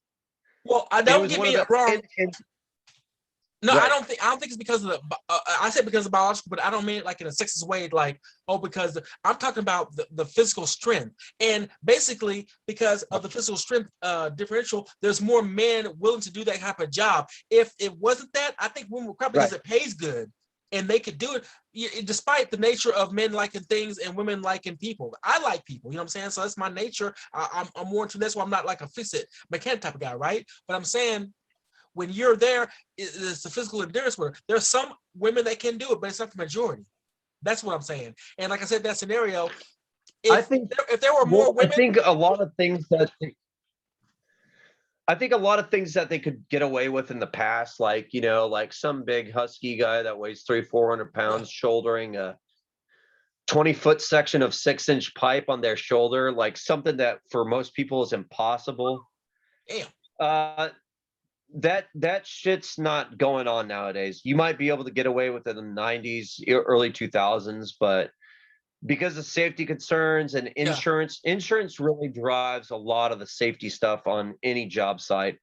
Well, I It don't was get one of me the wrong. No, I right, don't think. I don't think it's because of the. I said because of biological, but I don't mean it like in a sexist way. Like, oh, because I'm talking about the physical strength, and basically because of the physical strength differential, there's more men willing to do that type of job. If it wasn't that, I think women would crap because right. it pays good, and they could do it. Despite the nature of men liking things and women liking people, I like people. You know what I'm saying? So that's my nature. I'm more into that's why I'm not like a fix it mechanic type of guy, right? But I'm saying when you're there, it's the physical endurance work. There's some women that can do it, but it's not the majority. That's what I'm saying. And like I said, that scenario, I if think. if there were more Well, I women, think a lot of things that I think a lot of things that they could get away with in the past, like like some big husky guy that weighs 300-400 pounds, yeah, shouldering a 20-foot section of 6-inch pipe on their shoulder, like something that for most people is impossible. damn, Uh, that shit's not going on nowadays. You might be able to get away with it in the '90s, early 2000s, but because of safety concerns and yeah. insurance really drives a lot of the safety stuff on any job site.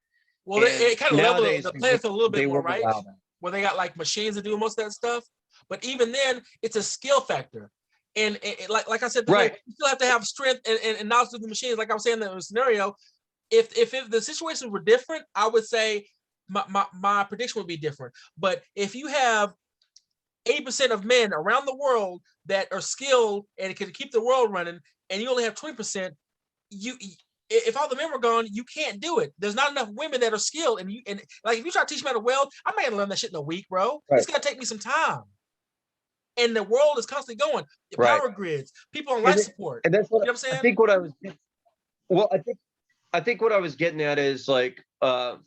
Well, And it kind of leveled nowadays the playing field a little they bit more, wouldn't right? allow that. Where they got like machines to do most of that stuff. But even then, it's a skill factor. And like I said, the whole Right. you still have to have strength and knowledge of the machines. Like I was saying in the scenario, if the situations were different, I would say my prediction would be different. But if you have 80% of men around the world that are skilled and can keep the world running, and you only have 20%, you if all the men were gone, you can't do it. There's not enough women that are skilled, and like if you try to teach me how to weld, I'm not gonna learn that shit in a week, bro. Right. It's gonna take me some time. And the world is constantly going. The Right. power grids, people on And, life support. and that's You know what what I'm I saying? think. What I was well, I think what I was getting at is like the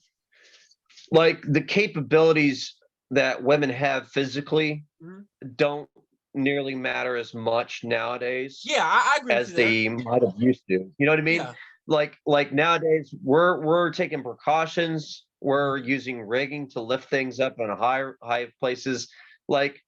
capabilities that women have physically Mhm. don't nearly matter as much nowadays Yeah, I agree with as you there. they might have used to. You know what I mean? Yeah, Like nowadays we're taking precautions. We're using rigging to lift things up on high places. Like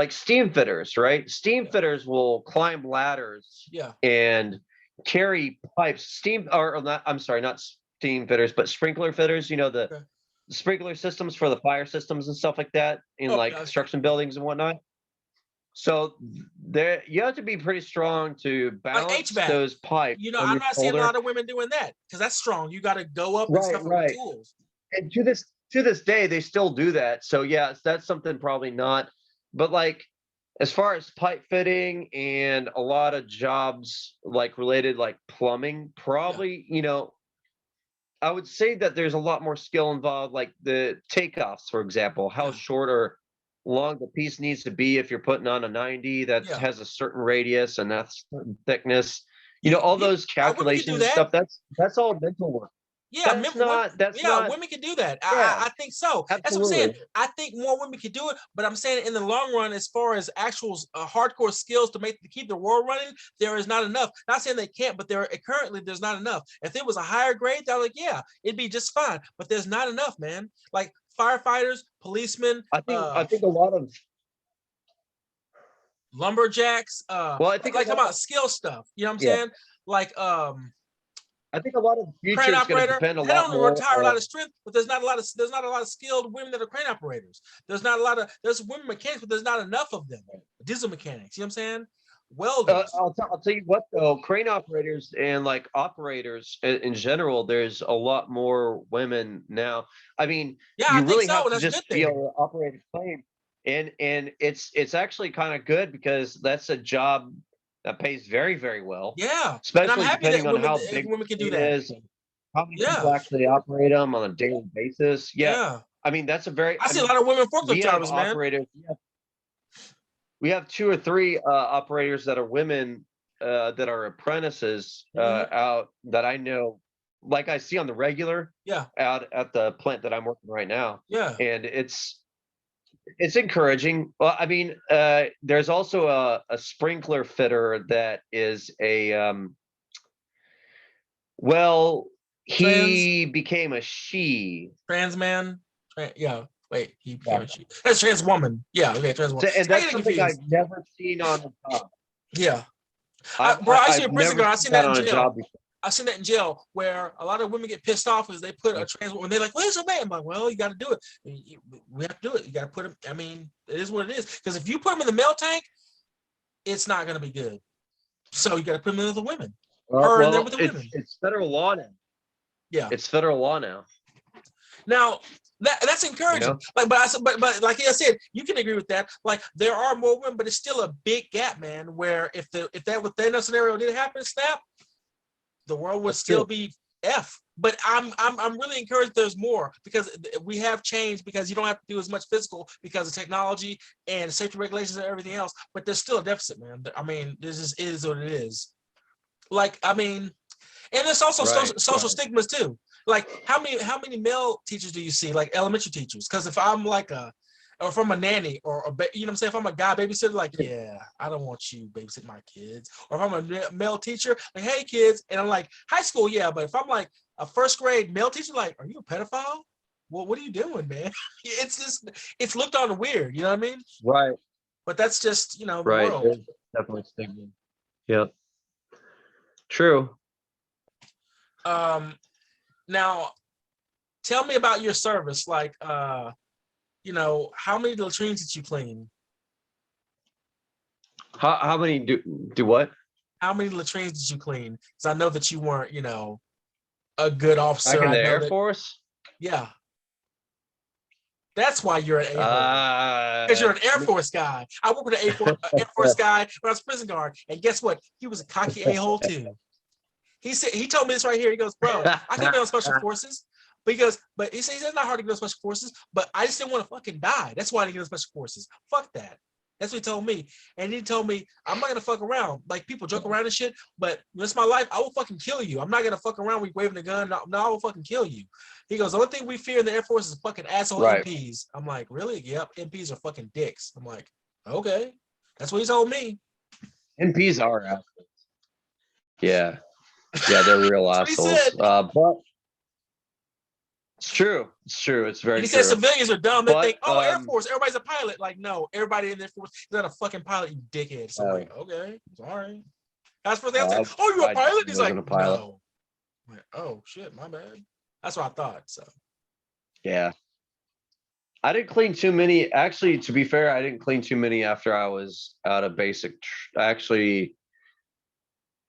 steam fitters, right? Steam yeah, fitters will climb ladders yeah. and carry pipes. Steam or not, I'm sorry, not steam fitters, but sprinkler fitters, the Okay. sprinkler systems for the fire systems and stuff like that in Oh, like yeah. construction buildings and whatnot. So there you have to be pretty strong to Like balance HVAC. those pipes You know, on I'm your not seeing a shoulder. lot of women doing that because that's strong. You got to go up and Right, stuff with right. tools. And to this day, they still do that. So yeah, that's something probably not. But like as far as pipe fitting and a lot of jobs like related like plumbing, Yeah, probably, I would say that there's a lot more skill involved, like the takeoffs, for example, how yeah, short or long the piece needs to be if you're putting on a 90 that yeah. has a certain radius and that's certain thickness. You, All you, those women can calculations do and that. stuff, that's all mental work. Yeah, That's yeah, not women can do that. yeah, I think so. That's what I'm saying. absolutely. I think more women can do it, but I'm saying in the long run, as far as actual hardcore skills to keep the world running, there is not enough. Not saying they can't, but currently there's not enough. If it was a higher grade, they're like, yeah, it'd be just fine. But there's not enough, man. Like firefighters, policemen, I think a lot of lumberjacks, well, I think a like lot of about skill stuff. You know what I'm yeah. saying? Like I think a lot of the future crane is going to operator. depend a They lot don't more retire a lot on. of strength, but there's not a lot of skilled women that are crane operators. There's women mechanics, but there's not enough of them. Diesel mechanics, you know what I'm saying? Welders. I'll tell you what though, crane operators and like operators in general, there's a lot more women now. I mean, Yeah, I you think really so. have And to that's a just good be thing. able to operate a crane, and it's actually kind of good because that's a job that pays very, very well, Yeah. And I'm especially happy that depending on how big women can the do crane that. is and how many Yeah. people actually operate them on a daily basis. Yeah, Yeah. I mean that's a very. I I see a mean, lot of women we forklift have drivers, man. operators. We have 2 or 3 operators that are women that are apprentices out that I know, like I see on the regular Yeah. out at the plant that I'm working right now, Yeah. and it's encouraging. Well, I mean, there's also a sprinkler fitter that is well, Trans he became a she. man. Yeah. Wait, he Yeah. became a she. That's trans woman. Yeah, okay, trans woman. And I that's get something confused. I've never seen on a job. Yeah. Bro, I used to I've be a prison never guard. I seen seen that that in on a job jail. before. I seen that in jail where a lot of women get pissed off because they put a trans woman. They're like, "Where's your man?" I'm like, "Well, you got to do it. We have to do it. You got to put him. I mean, it is what it is. Because if you put him in the male tank, it's not going to be good. So you got to put him in with the women. Her in there with the women. It's federal law now. Yeah, it's federal law now. Now that's encouraging. You know? Like, but like I said, you can agree with that. Like, there are more women, but it's still a big gap, man. Where if that scenario didn't happen, snap, the world would That's still true. be F. But I'm really encouraged there's more because we have changed because you don't have to do as much physical because of technology and safety regulations and everything else. But there's still a deficit, man. I mean, this just is what it is. Like, I mean, and there's also social stigmas too. Like, how many male teachers do you see, like elementary teachers? Because if I'm like or if I'm a nanny or you know what I'm saying, if I'm a guy babysitter, like, yeah, I don't want you babysitting my kids. Or if I'm a male teacher, like, hey kids, and I'm like, high school, yeah, but if I'm like a first grade male teacher, like, are you a pedophile? Well, what are you doing, man? It's looked on weird, you know what I mean? Right. But that's just, the Right. world. There's definitely stigma. Yeah. True. Now tell me about your service. Like, how many latrines did you clean? How many do what? How many latrines did you clean? Because I know that you weren't, a good officer. Back in the I know Air that. Force? Yeah. That's why you're an A-hole. Because you're an Air Force guy. I worked with an Air Force guy when I was prison guard. And guess what? He was a cocky a-hole too. He told me this right here. He goes, bro, I could be on special forces. But he says it's not hard to get on special forces, but I just didn't want to fucking die. That's why I didn't get on special forces. Fuck that. That's what he told me. And he told me, I'm not gonna fuck around. Like, people joke around and shit, but it's my life. I will fucking kill you. I'm not gonna fuck around with waving a gun. No, I will fucking kill you. He goes, the only thing we fear in the Air Force is fucking asshole MPs. I'm like, really? Yep, MPs are fucking dicks. I'm like, okay. That's what he told me. MPs are assholes. Yeah. Yeah, they're real assholes. But it's true. It's true. It's very true. He said civilians are dumb. They think, Air Force, everybody's a pilot. Like, no, everybody in the Air Force is not a fucking pilot, you dickhead. So I'm like, okay, sorry. That's the first thing I said. Oh, you a pilot? He's like, no. I'm like, oh shit, my bad. That's what I thought. So yeah. I didn't clean too many. Actually, to be fair, I didn't clean too many after I was out of basic. Actually,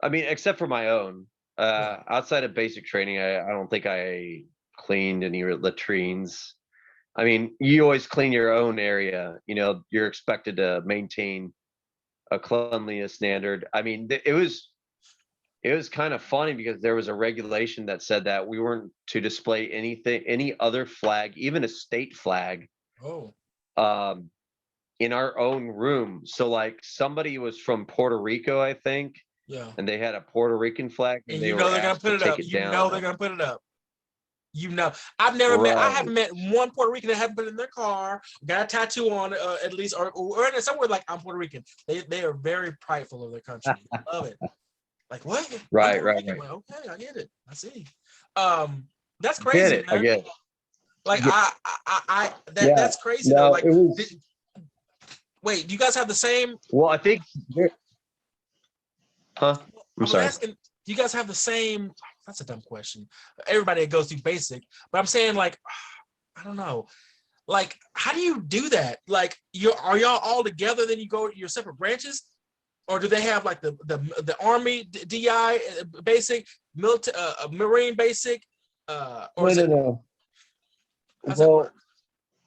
I mean, except for my own. Outside of basic training, I don't think I cleaned any latrines. I mean, you always clean your own area. You're expected to maintain a cleanliness standard. I mean, it was kind of funny because there was a regulation that said that we weren't to display any other flag, even a state flag, in our own room. So, like, somebody was from Puerto Rico, I think. Yeah. And they had a Puerto Rican flag, and they're gonna put it up. They're gonna put it up. I've never met. I haven't met one Puerto Rican that haven't put it in their car, got a tattoo on at least, or somewhere like, I'm Puerto Rican. They are very prideful of their country. I love it. Like, what? Right. Like, okay, I get it. I see. That's crazy, man. I get it. Like, that's crazy though. Like, wait, do you guys have the same? Well, I think. Huh? I'm sorry. do you guys have the same? That's a dumb question. Everybody that goes through basic, but I'm saying like, I don't know. Like, how do you do that? Like, are y'all all together? Then you go your separate branches, or do they have like the Army DI basic, military, Marine basic, or is it? No. How's that work?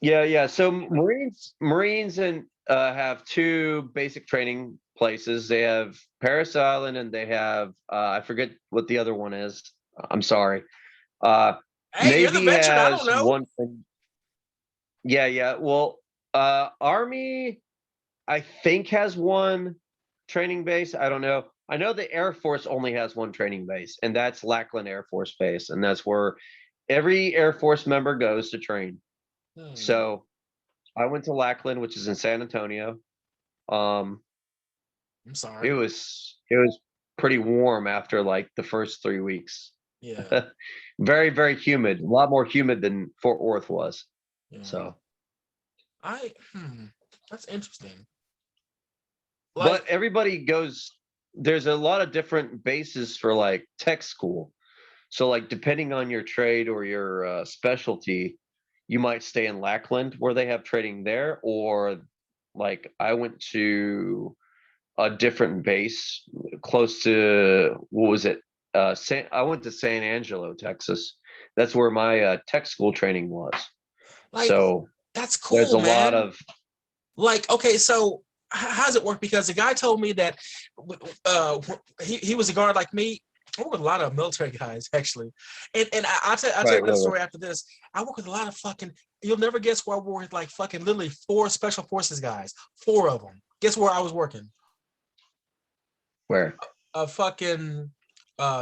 Yeah. So Marines and have two basic training places. They have Paris Island and they have I forget what the other one is. I'm sorry. Hey, you're the Navy veteran. I has don't know. one thing. Yeah. Well, Army, I think, has one training base. I don't know. I know the Air Force only has one training base, and that's Lackland Air Force Base, and that's where every Air Force member goes to train. So I went to Lackland, which is in San Antonio. I'm It sorry. was pretty warm after like the first 3 weeks. Yeah. Very, very humid. A lot more humid than Fort Worth was. Yeah. So that's interesting. but everybody goes, there's a lot of different bases for like tech school. So like depending on your trade or your specialty, you might stay in Lackland where they have training there, or like I went to a different base close to, what was it? I went to San Angelo, Texas. That's where my tech school training was. Like, So that's cool, there's a man. lot of like, okay, so how does it work? Because the guy told me that he was a guard like me. I work with a lot of military guys, actually. And I'll tell you another story after this. I work with a lot of fucking, you'll never guess where I work with, like fucking literally 4 special forces guys. 4 of them. Guess where I was working? Where? A fucking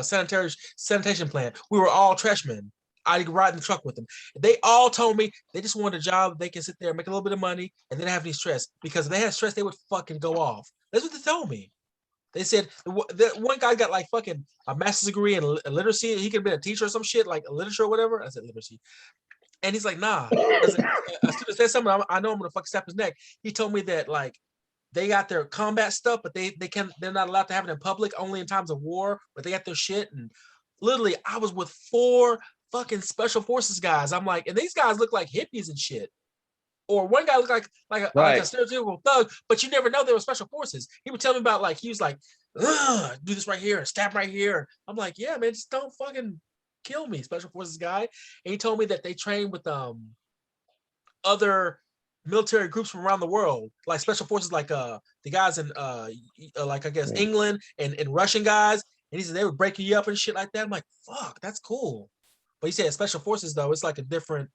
sanitation plant. We were all trash men. I ride in the truck with them. They all told me they just wanted a job. They can sit there, make a little bit of money, and then have any stress. Because if they had stress, they would fucking go off. That's what they told me. They said the one guy got like fucking a master's degree in literacy. He could have been a teacher or some shit, like literature or whatever. I said literacy. And he's like, nah. A student said something, I know I'm gonna fucking snap his neck. He told me that like they got their combat stuff, but they're not allowed to have it in public, only in times of war, but they got their shit. And literally, I was with 4 fucking special forces guys. I'm like, and these guys look like hippies and shit. Or one guy looked like a stereotypical thug, but you never know they were special forces. He would tell me about like he was like, do this right here and stab right here. I'm like, yeah, man, just don't fucking kill me, special forces guy. And he told me that they train with other military groups from around the world, like special forces, like the guys in like I guess England and Russian guys. And he said they would break you up and shit like that. I'm like, fuck, that's cool. But he said special forces though, it's like a different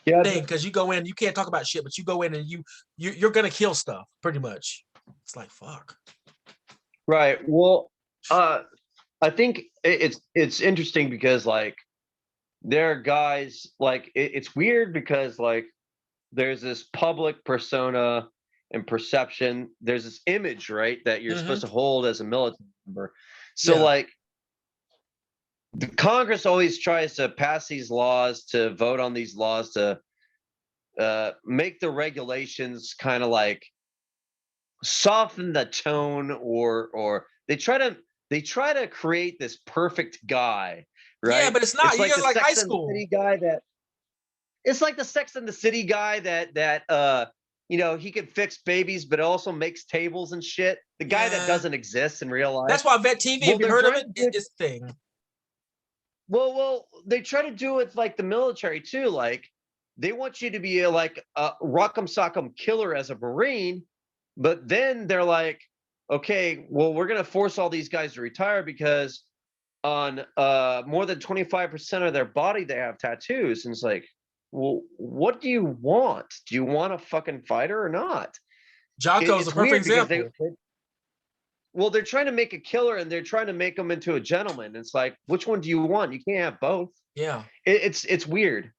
thing, because you go in, you can't talk about shit, but you go in and you're gonna kill stuff pretty much. It's like fuck. Right. Well, I think it's interesting because like there are guys like it's weird because like there's this public persona and perception. There's this image, right, that you're supposed to hold as a military member. So like the Congress always tries to pass these laws, to vote on these laws, to make the regulations kind of like soften the tone, or they try to create this perfect guy, right? Yeah, but it's not. It's like you're the like Sex high and the school City guy that it's like the Sex and the City guy that you know, he can fix babies but also makes tables and shit. The guy that doesn't exist in real life. That's why Vet TV, have you heard of it? It's a thing. Well, they try to do it like the military too. Like they want you to be like a rock'em sock'em killer as a Marine, but then they're like, okay, well, we're gonna force all these guys to retire because on more than 25% of their body they have tattoos. And it's like, well, what do you want? Do you want a fucking fighter or not? Jocko's a perfect example. Well, they're trying to make a killer and they're trying to make him into a gentleman. It's like, which one do you want? You can't have both. Yeah. It's weird.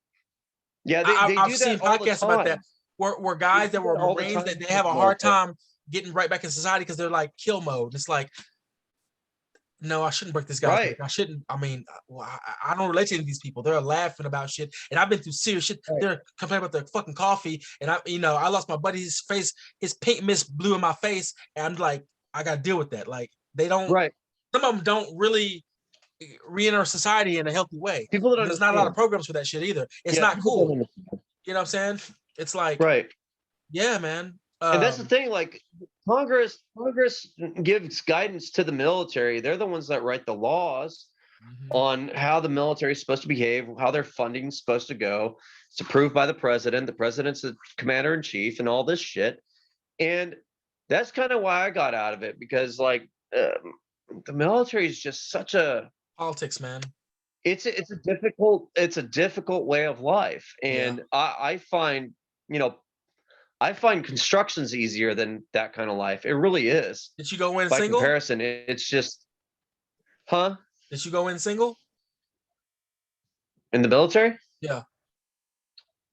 Yeah, I've seen podcasts about that where guys that were Marines that they have a hard time getting right back in society because they're like kill mode. It's like, no, I shouldn't break this guy's neck. I shouldn't. I mean, I don't relate to any of these people. They're laughing about shit, and I've been through serious shit. They're complaining about their fucking coffee, and I lost my buddy's face. His paint mist blew in my face, and I'm like, I gotta deal with that. Like they don't. Right. Some of them don't really re-enter society in a healthy way. People that There's not a lot of understand. programs for that shit either. It's Yeah, not people don't cool. understand. You know what I'm saying? It's like, Right. yeah, man. And that's the thing, like Congress gives guidance to the military. They're the ones that write the laws on how the military is supposed to behave, how their funding is supposed to go. It's approved by the president. The president's the commander in chief and all this shit. And that's kind of why I got out of it, because like the military is just such a politics, man. It's a difficult way of life. And I find, I find construction's easier than that kind of life. It really is. Did you go in By single? comparison, it's just, huh? Did you go in single? In the military? Yeah.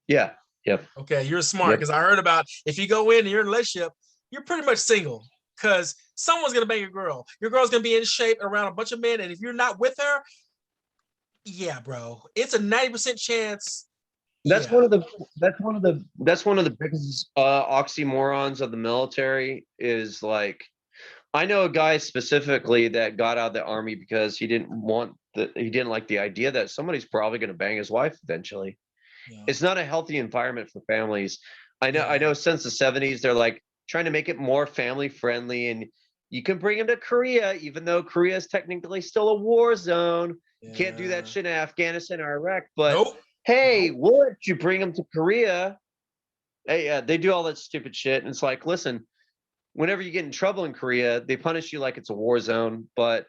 Yeah. Yep. Okay, you're smart, because I heard about if you go in and you're in a relationship, you're pretty much single, because someone's gonna bang your girl. Your girl's gonna be in shape around a bunch of men, and if you're not with her, yeah, bro, it's a 90% chance. That's one of the biggest oxymorons of the military is like, I know a guy specifically that got out of the army because he didn't like the idea that somebody's probably going to bang his wife eventually. Yeah. It's not a healthy environment for families. I know since the 70s, they're like trying to make it more family friendly, and you can bring him to Korea, even though Korea is technically still a war zone. You can't do that shit in Afghanistan or Iraq, but hey, we'll let you bring them to Korea. Hey, they do all that stupid shit. And it's like, listen, whenever you get in trouble in Korea, they punish you like it's a war zone. But,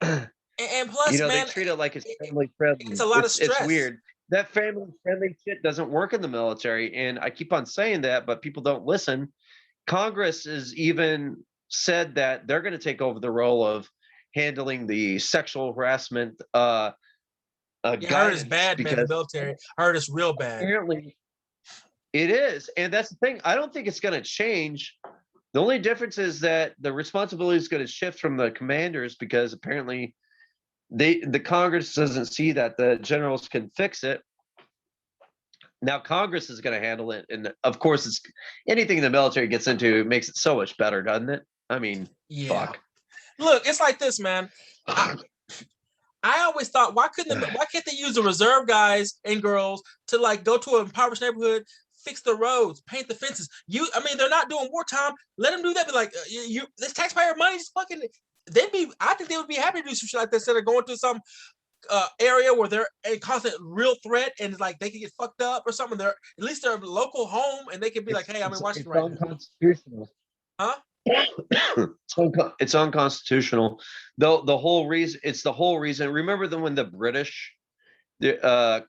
and plus, man, they treat it like it's family friendly. It's a lot of stress. It's weird. That family friendly shit doesn't work in the military. And I keep on saying that, but people don't listen. Congress has even said that they're going to take over the role of handling the sexual harassment I heard it's bad, man, the military. I heard it's real bad. Apparently, it is. And that's the thing. I don't think it's going to change. The only difference is that the responsibility is going to shift from the commanders, because apparently the Congress doesn't see that the generals can fix it. Now Congress is going to handle it. And of course, it's anything the military gets into, it makes it so much better, doesn't it? I mean, fuck. Look, it's like this, man. I always thought, why can't they use the reserve guys and girls to like go to an impoverished neighborhood, fix the roads, paint the fences? They're not doing wartime. Let them do that. Be like, this taxpayer money is fucking. I think they would be happy to do some shit like that instead of going to some area where they're a constant real threat and like they can get fucked up or something. They're at least their local home, and they can be like, hey, I'm in Washington right now. Unconstitutional. Huh? It's unconstitutional. The whole reason. Remember when the British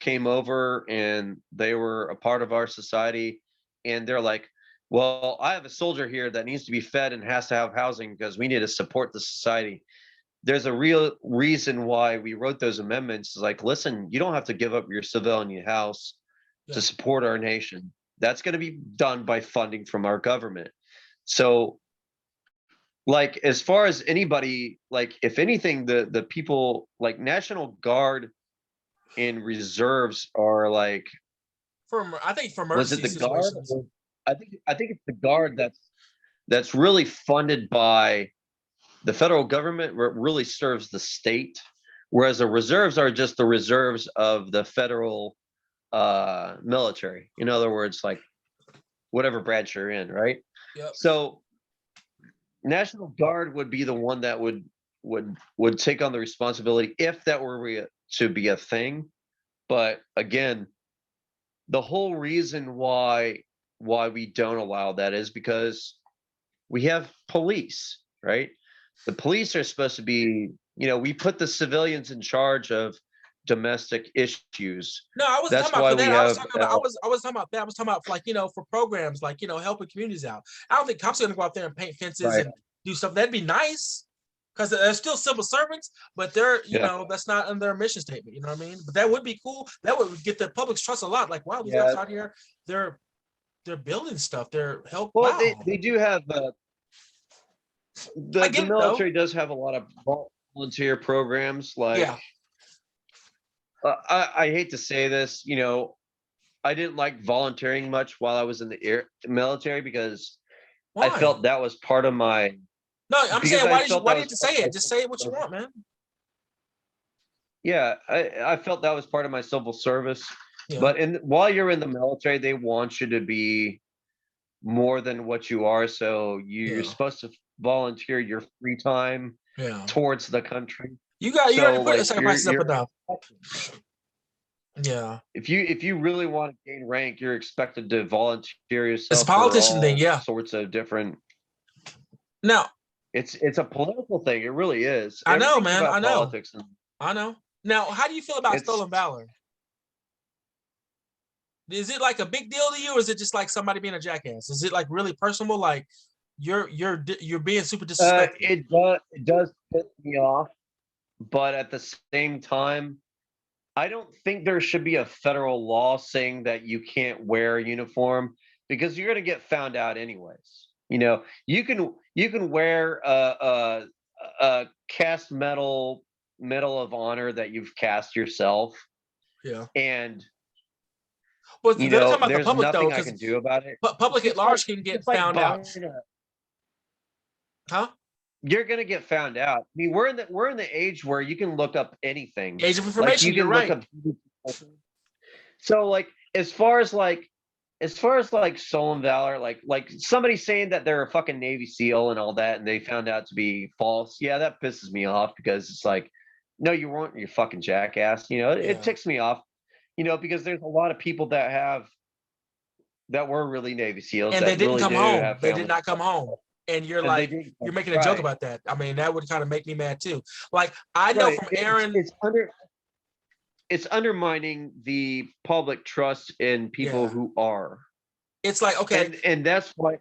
came over and they were a part of our society, and they're like, well, I have a soldier here that needs to be fed and has to have housing because we need to support the society. There's a real reason why we wrote those amendments. It's like, listen, you don't have to give up your civilian house to support our nation. That's going to be done by funding from our government. So like, as far as anybody, like, if anything, the people like National Guard and reserves are like, I think for was emergency it the Guard? situations. I think it's the Guard that's really funded by the federal government, where it really serves the state, whereas the reserves are just the reserves of the federal military. In other words, like whatever branch you're in, right? Yep. So National Guard would be the one that would take on the responsibility if that were to be a thing. But again, the whole reason why we don't allow that is because we have police, right? The police are supposed to be, we put the civilians in charge of domestic issues. No, I wasn't talking about that. I was talking about that. I was talking about, like, for programs, like, helping communities out. I don't think cops are going to go out there and paint fences and do stuff. That'd be nice, because they're still civil servants, but they're, that's not in their mission statement. You know what I mean? But that would be cool. That would get the public's trust a lot. Like, wow, these guys out here, they're building stuff. They're helping. Well, they do have the military does have a lot of volunteer programs. Like, I hate to say this, I didn't like volunteering much while I was in the military, because I felt that was part of my. No, I'm saying, why did you say it? Just say what you want, man. Yeah, I felt that was part of my civil service. Yeah. But while you're in the military, they want you to be more than what you are. So you're Yeah. supposed to volunteer your free time Yeah. towards the country. You already So put the like sacrifices up you're enough. Yeah. if you really want to gain rank, you're expected to volunteer It's a yourself for politician thing, all yeah. sorts of different. Now, It's a political thing. It really is. I know, Everything's man. I about know. politics, and I know. Now, how do you feel about it's stolen valor? Is it like a big deal to you, or is it just like somebody being a jackass? Is it like really personal? Like you're being super disrespectful. it does piss me off, but at the same time, I don't think there should be a federal law saying that you can't wear a uniform because you're going to get found out anyways. You can wear a cast medal of honor that you've cast yourself, Yeah. and But they're talking about the there's public though, nothing I because can do about it. public at large can get It's like found out. buying a, Huh? you're gonna get found out. I mean, we're in the age where you can look up anything. Age of Like information. you You're can look right. up. So like as far as stolen valor, like somebody saying that they're a fucking Navy SEAL and all that, and they found out to be false. Yeah, that pisses me off because it's like, no, you weren't. You fucking jackass. It Yeah. ticks me off. Because there's a lot of people that were really Navy SEAls And they that didn't really come do home. have They did families, not come home. And you're and they like, didn't you're come. making a joke Right, about that. I mean, that would kind of make me mad too. Like I know right. from It's Aaron. it's under it's undermining the public trust in people Yeah. who are, It's like, okay, and that's why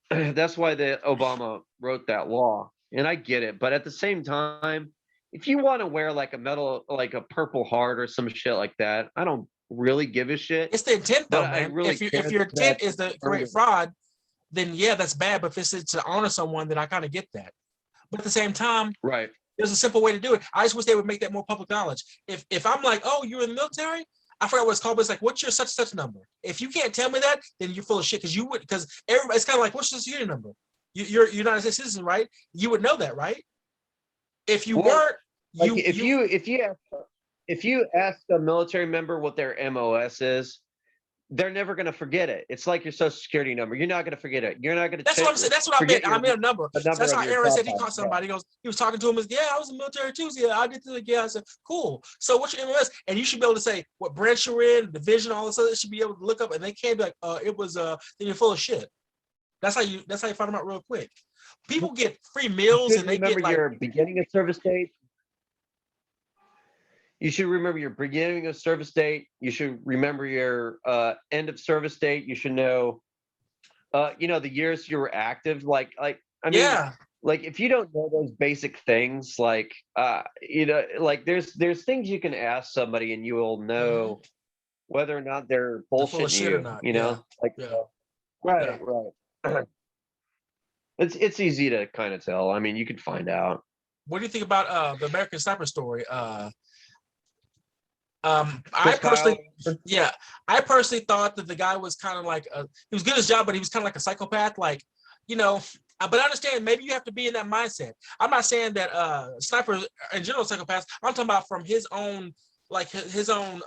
the Obama wrote that law. And I get it, but at the same time, if you want to wear like a medal, like a Purple Heart or some shit like that, I don't really give a shit. it's the intent But though, I man. really If care your that intent is to create earned fraud, then yeah, that's bad. But if it's to honor someone, then I kind of get that. But at the same time, right. there's a simple way to do it. I just wish they would make that more public knowledge. If I'm like, oh, you're in the military, I forgot what it's called, but it's like, what's your such number? If you can't tell me that, then you're full of shit. Because everybody, it's kind of like, what's your security number? You're United States citizen, right? You would know that, right? If you Well, weren't, like you if you ask a military member what their MOS is, they're never going to forget it. It's like your social security number. You're not going to forget it. You're not going that's what I'm saying. That's what I forget meant. I meant a number. the So number that's of how your Aaron cell said he phone. caught somebody. He was talking to him. Yeah, I was in the military too. So yeah, I did this. Yeah, I said, cool. So what's your MOS? And you should be able to say what branch you're in, division, all this other. Should be able to look up, and they can't be like, it was then you're full of shit. That's how you find them out real quick. People get free You meals should and they remember get like, your beginning of service date. You should remember your beginning of service date. You should remember your end of service date. You should know, the years you were active. I mean, yeah. like if you don't know those basic things, like there's things you can ask somebody and you will know whether or not they're They're full of bullshitting shit or you. not. Yeah. Right, Yeah. right. It's easy to kind of tell. I mean, you can find out. What do you think about the American Sniper story? Chris Kyle. I personally thought that the guy was kind of like he was good at his job, but he was kind of like a psychopath. Like, but I understand maybe you have to be in that mindset. I'm not saying that snipers in general psychopaths. I'm talking about from his own his own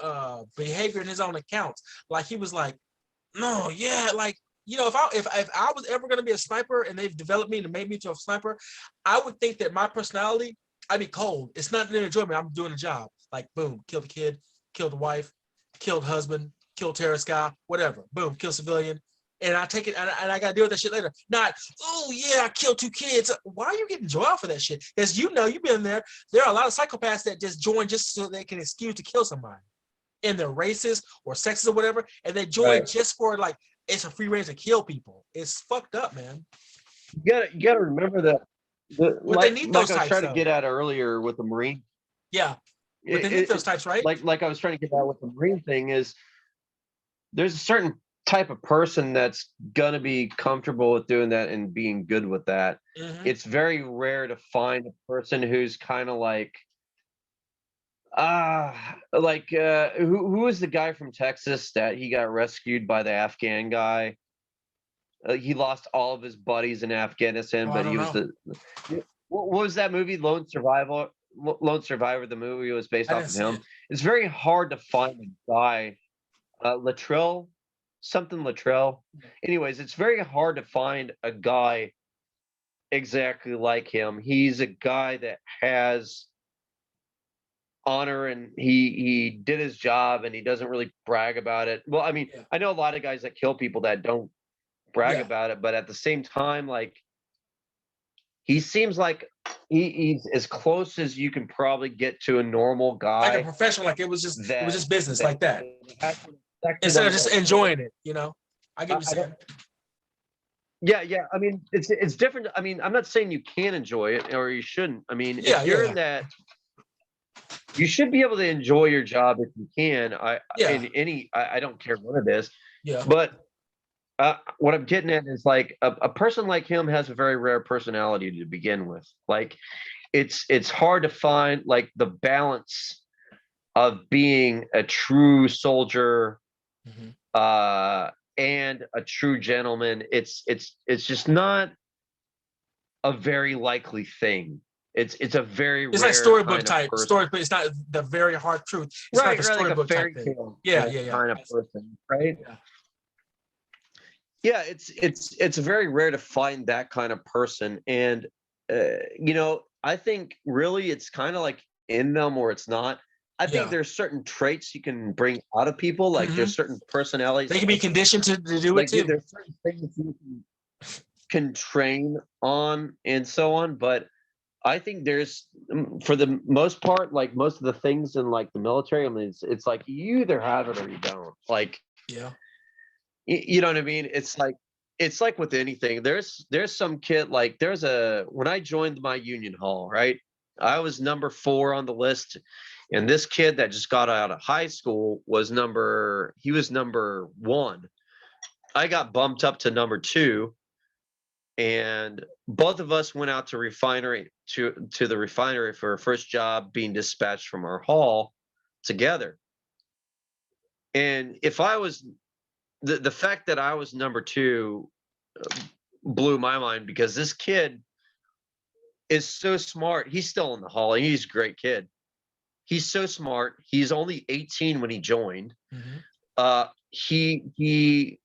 behavior and his own accounts. Like he was like, no, yeah, like if I was ever gonna be a sniper and they've developed me and made me to a sniper, I would think that my personality, I'd be cold. It's not an enjoyment. I'm doing a job. Like, boom, kill the kid, kill the wife, killed husband, kill terrorist guy, whatever. Boom, kill civilian. And I take it and I gotta deal with that shit later. Not, oh yeah, I killed 2 kids. Why are you getting joy off of that shit? Because you've been there. There are a lot of psychopaths that just join just so they can excuse to kill somebody. And they're racist or sexist or whatever, and they join just for it's a free range to kill people. It's fucked up, man. You gotta remember that. But they need those I was types, trying to though. get at earlier with the Marine. Yeah, but they need those types, right? Like I was trying to get at with the Marine thing is there's a certain type of person that's gonna be comfortable with doing that and being good with that. It's very rare to find a person who's kind of who was the guy from Texas that he got rescued by the Afghan guy? He lost all of his buddies in Afghanistan, but he was what was that movie? Lone Survivor. Lone Survivor, the movie was based I off didn't of see him. it. It's very hard to find a guy, Latrell, something Latrell. Anyways, it's very hard to find a guy exactly like him. He's a guy that has honor, and he did his job, and he doesn't really brag about it. Well, I mean, Yeah. I know a lot of guys that kill people that don't brag Yeah. about it, but at the same time, like, he seems like he's as close as you can probably get to a normal Like a guy professional, like it was just business like that. actually Instead of just enjoying it, you know. I get what I you're don't. saying. Yeah. I mean, it's different. I mean, I'm not saying you can enjoy it or you shouldn't. I mean, Yeah, if you're yeah. in that, you should be able to enjoy your job if you can. Yeah. In any, I don't care what it is, Yeah. but what I'm getting at is like a person like him has a very rare personality to begin with. Like, it's hard to find like the balance of being a true soldier Mhm. and a true gentleman. It's just not a very likely thing. It's a very It's like rare storybook kind of type person. story, but it's not the very hard truth. It's like a Right, like a storybook type fairy thing. tale Yeah. kind of person, right? Yeah. Yeah, it's very rare to find that kind of person, and I think really it's kind of like in them or it's not. I think Yeah. there's certain traits you can bring out of people. Like Mhm. there's certain personalities. They can be conditioned to do it Like too. there's certain things you can train on and so on. But I think there's, for the most part, like most of the things in like the military. I mean, it's like you either have it or you don't. Like, Yeah. you know what I mean? It's like with anything. There's some kid, like when I joined my union hall, right? I was number 4 on the list, and this kid that just got out of high school was number 1. I got bumped up to number 2, and both of us went out to the refinery for our first job, being dispatched from our hall together. And if I was the fact that I was number 2 blew my mind, because this kid is so smart. He's still in the hall. And he's a great kid. He's so smart. He's only 18 when he joined. Mhm. He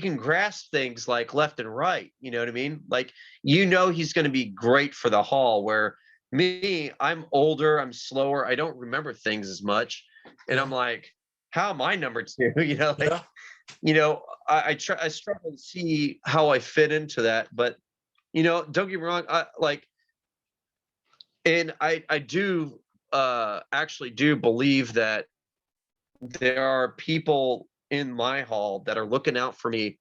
can grasp things like left and right. You know what I mean? Like, he's going to be great for the hall. Where me, I'm older, I'm slower, I don't remember things as much, and Yeah. I'm like, how am I number 2? Like, Yeah. I struggle to see how I fit into that. But don't get me wrong, I do actually do believe that there are people in my hall that are looking out for me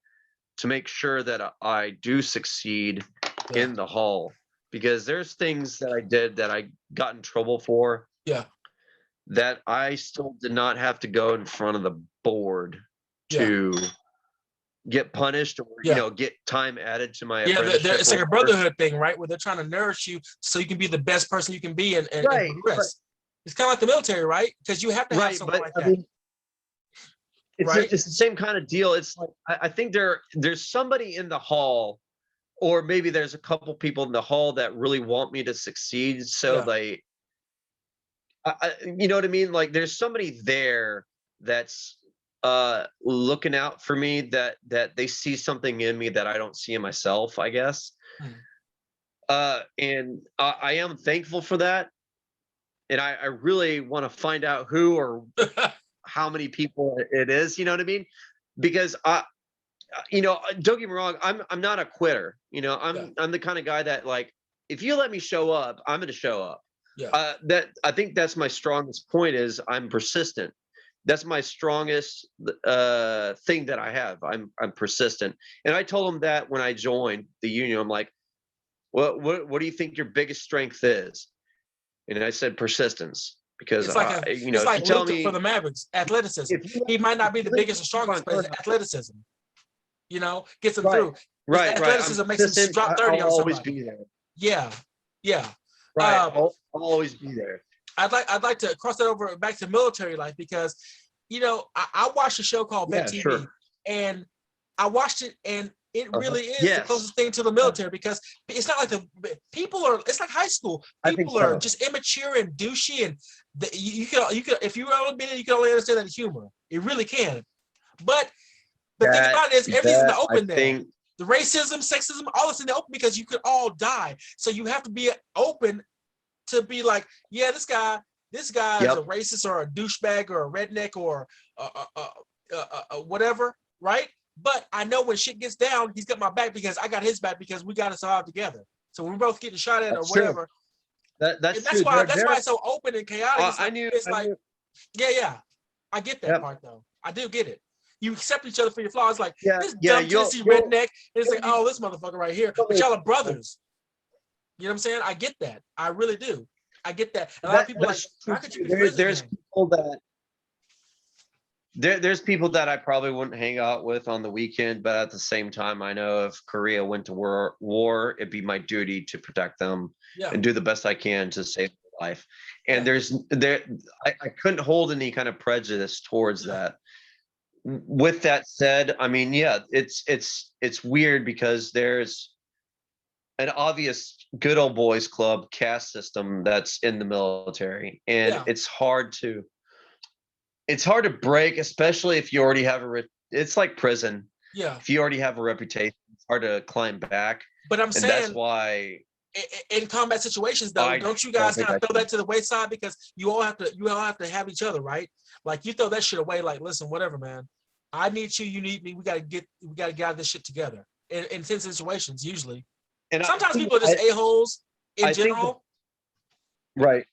to make sure that I do succeed Yeah. in the hall, because there's things that I did that I got in trouble for, Yeah. that I still did not have to go in front of the board Yeah. to get punished, or Yeah. get time added to my Yeah, apprenticeship. it's like or a whatever. brotherhood thing, right? Where they're trying to nourish you so you can be the best person you can be and Right, progress. It's kind of like the military, right? Because you have to have Right, someone but like I that, mean, right? it's the same kind of deal. It's like I think there's somebody in the hall, or maybe there's a couple people in the hall that really want me to succeed. So Yeah. you know what I mean? Like, there's somebody there that's looking out for me, that they see something in me that I don't see in myself, I guess. Hmm. And I am thankful for that. And I really want to find out who or how many people it is, you know what I mean? Because don't get me wrong, I'm not a quitter. Yeah. I'm the kind of guy that, like, if you let me show up, I'm going to show up. Yeah. That I think that's my strongest point, is I'm persistent. That's my strongest thing that I have. I'm persistent. And I told him that when I joined the union. I'm like, what do you think your biggest strength is? And I said persistence, because It's like if it's you like tell Luka me, for the Mavericks, athleticism. if you He might not be if the you biggest or strongest, but his let me- athleticism, gets him right, through. His right. I'm athleticism makes him persistent. drop 30 I'll on always somebody. be there. Yeah. Yeah. Right. Um, I'll always be there. I'd like to cross that over back to military life, because I watched a show called Yeah, Vet TV, sure. and I watched it, and it really is the Yes, closest thing to the military, because it's not like people are. It's like high school. I think People are so. just immature and douchey, and you can if you only been in, you can only understand that humor. It really can. But the thing about it is, everything's in the I open there. think The racism, sexism, all this in the open, because you could all die. So you have to be open to be like, yeah, this guy is a racist or a douchebag or a redneck or whatever, right? But I know when shit gets down, he's got my back because I got his back, because we got to survive together. So when we're both getting shot at or whatever, that's that's true. why it's so open and chaotic. It's like, yeah, I get that part though. I do get it. You accept each other for your flaws. Like this dumb Tennessee redneck. It's like, oh, this motherfucker right here. But y'all are brothers. You know what I'm saying? I get that. I really do. I get that. And a lot of people are like, how could you be friends there's again? people that there's people that I probably wouldn't hang out with on the weekend, but at the same time, I know if Korea went to war, it'd be my duty to protect them and do the best I can to save their life. And I couldn't hold any kind of prejudice towards that. With that said, I mean, yeah, it's weird because there's an obvious good old boys club caste system that's in the military, and it's hard to break, especially if you already have it's like prison. Yeah. If you already have a reputation, it's hard to climb back. But I'm saying that's why in combat situations, though, don't you guys kind of throw that to the wayside, because you all have to have each other, right? Like you throw that shit away. Like, listen, whatever, man. I need you. You need me. We gotta get out of this shit together. In tense situations, usually. And sometimes people are just a-holes in general. Right.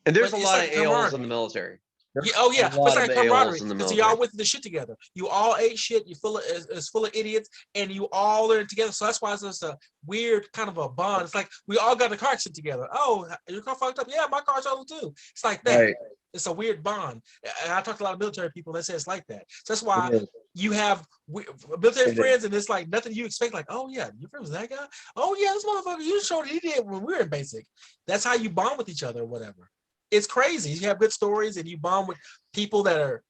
And there's a lot of a-holes in the military. Yeah, oh yeah, but it's like camaraderie, because y'all went through the shit together. You all ate shit. You it's full of idiots, and you all are together. So that's why it's just a weird kind of a bond. It's like we all got the car accident together. Oh, your car fucked up. Yeah, my car's trouble too. It's like that. Right. It's a weird bond. And I talked to a lot of military people. They say it's like that. So that's why you have military friends, and it's like nothing you expect. Like, oh yeah, your friend was that guy. Oh yeah, this motherfucker. You showed he did when we were in basic. That's how you bond with each other or whatever. It's crazy. You have good stories, and you bond with people that are,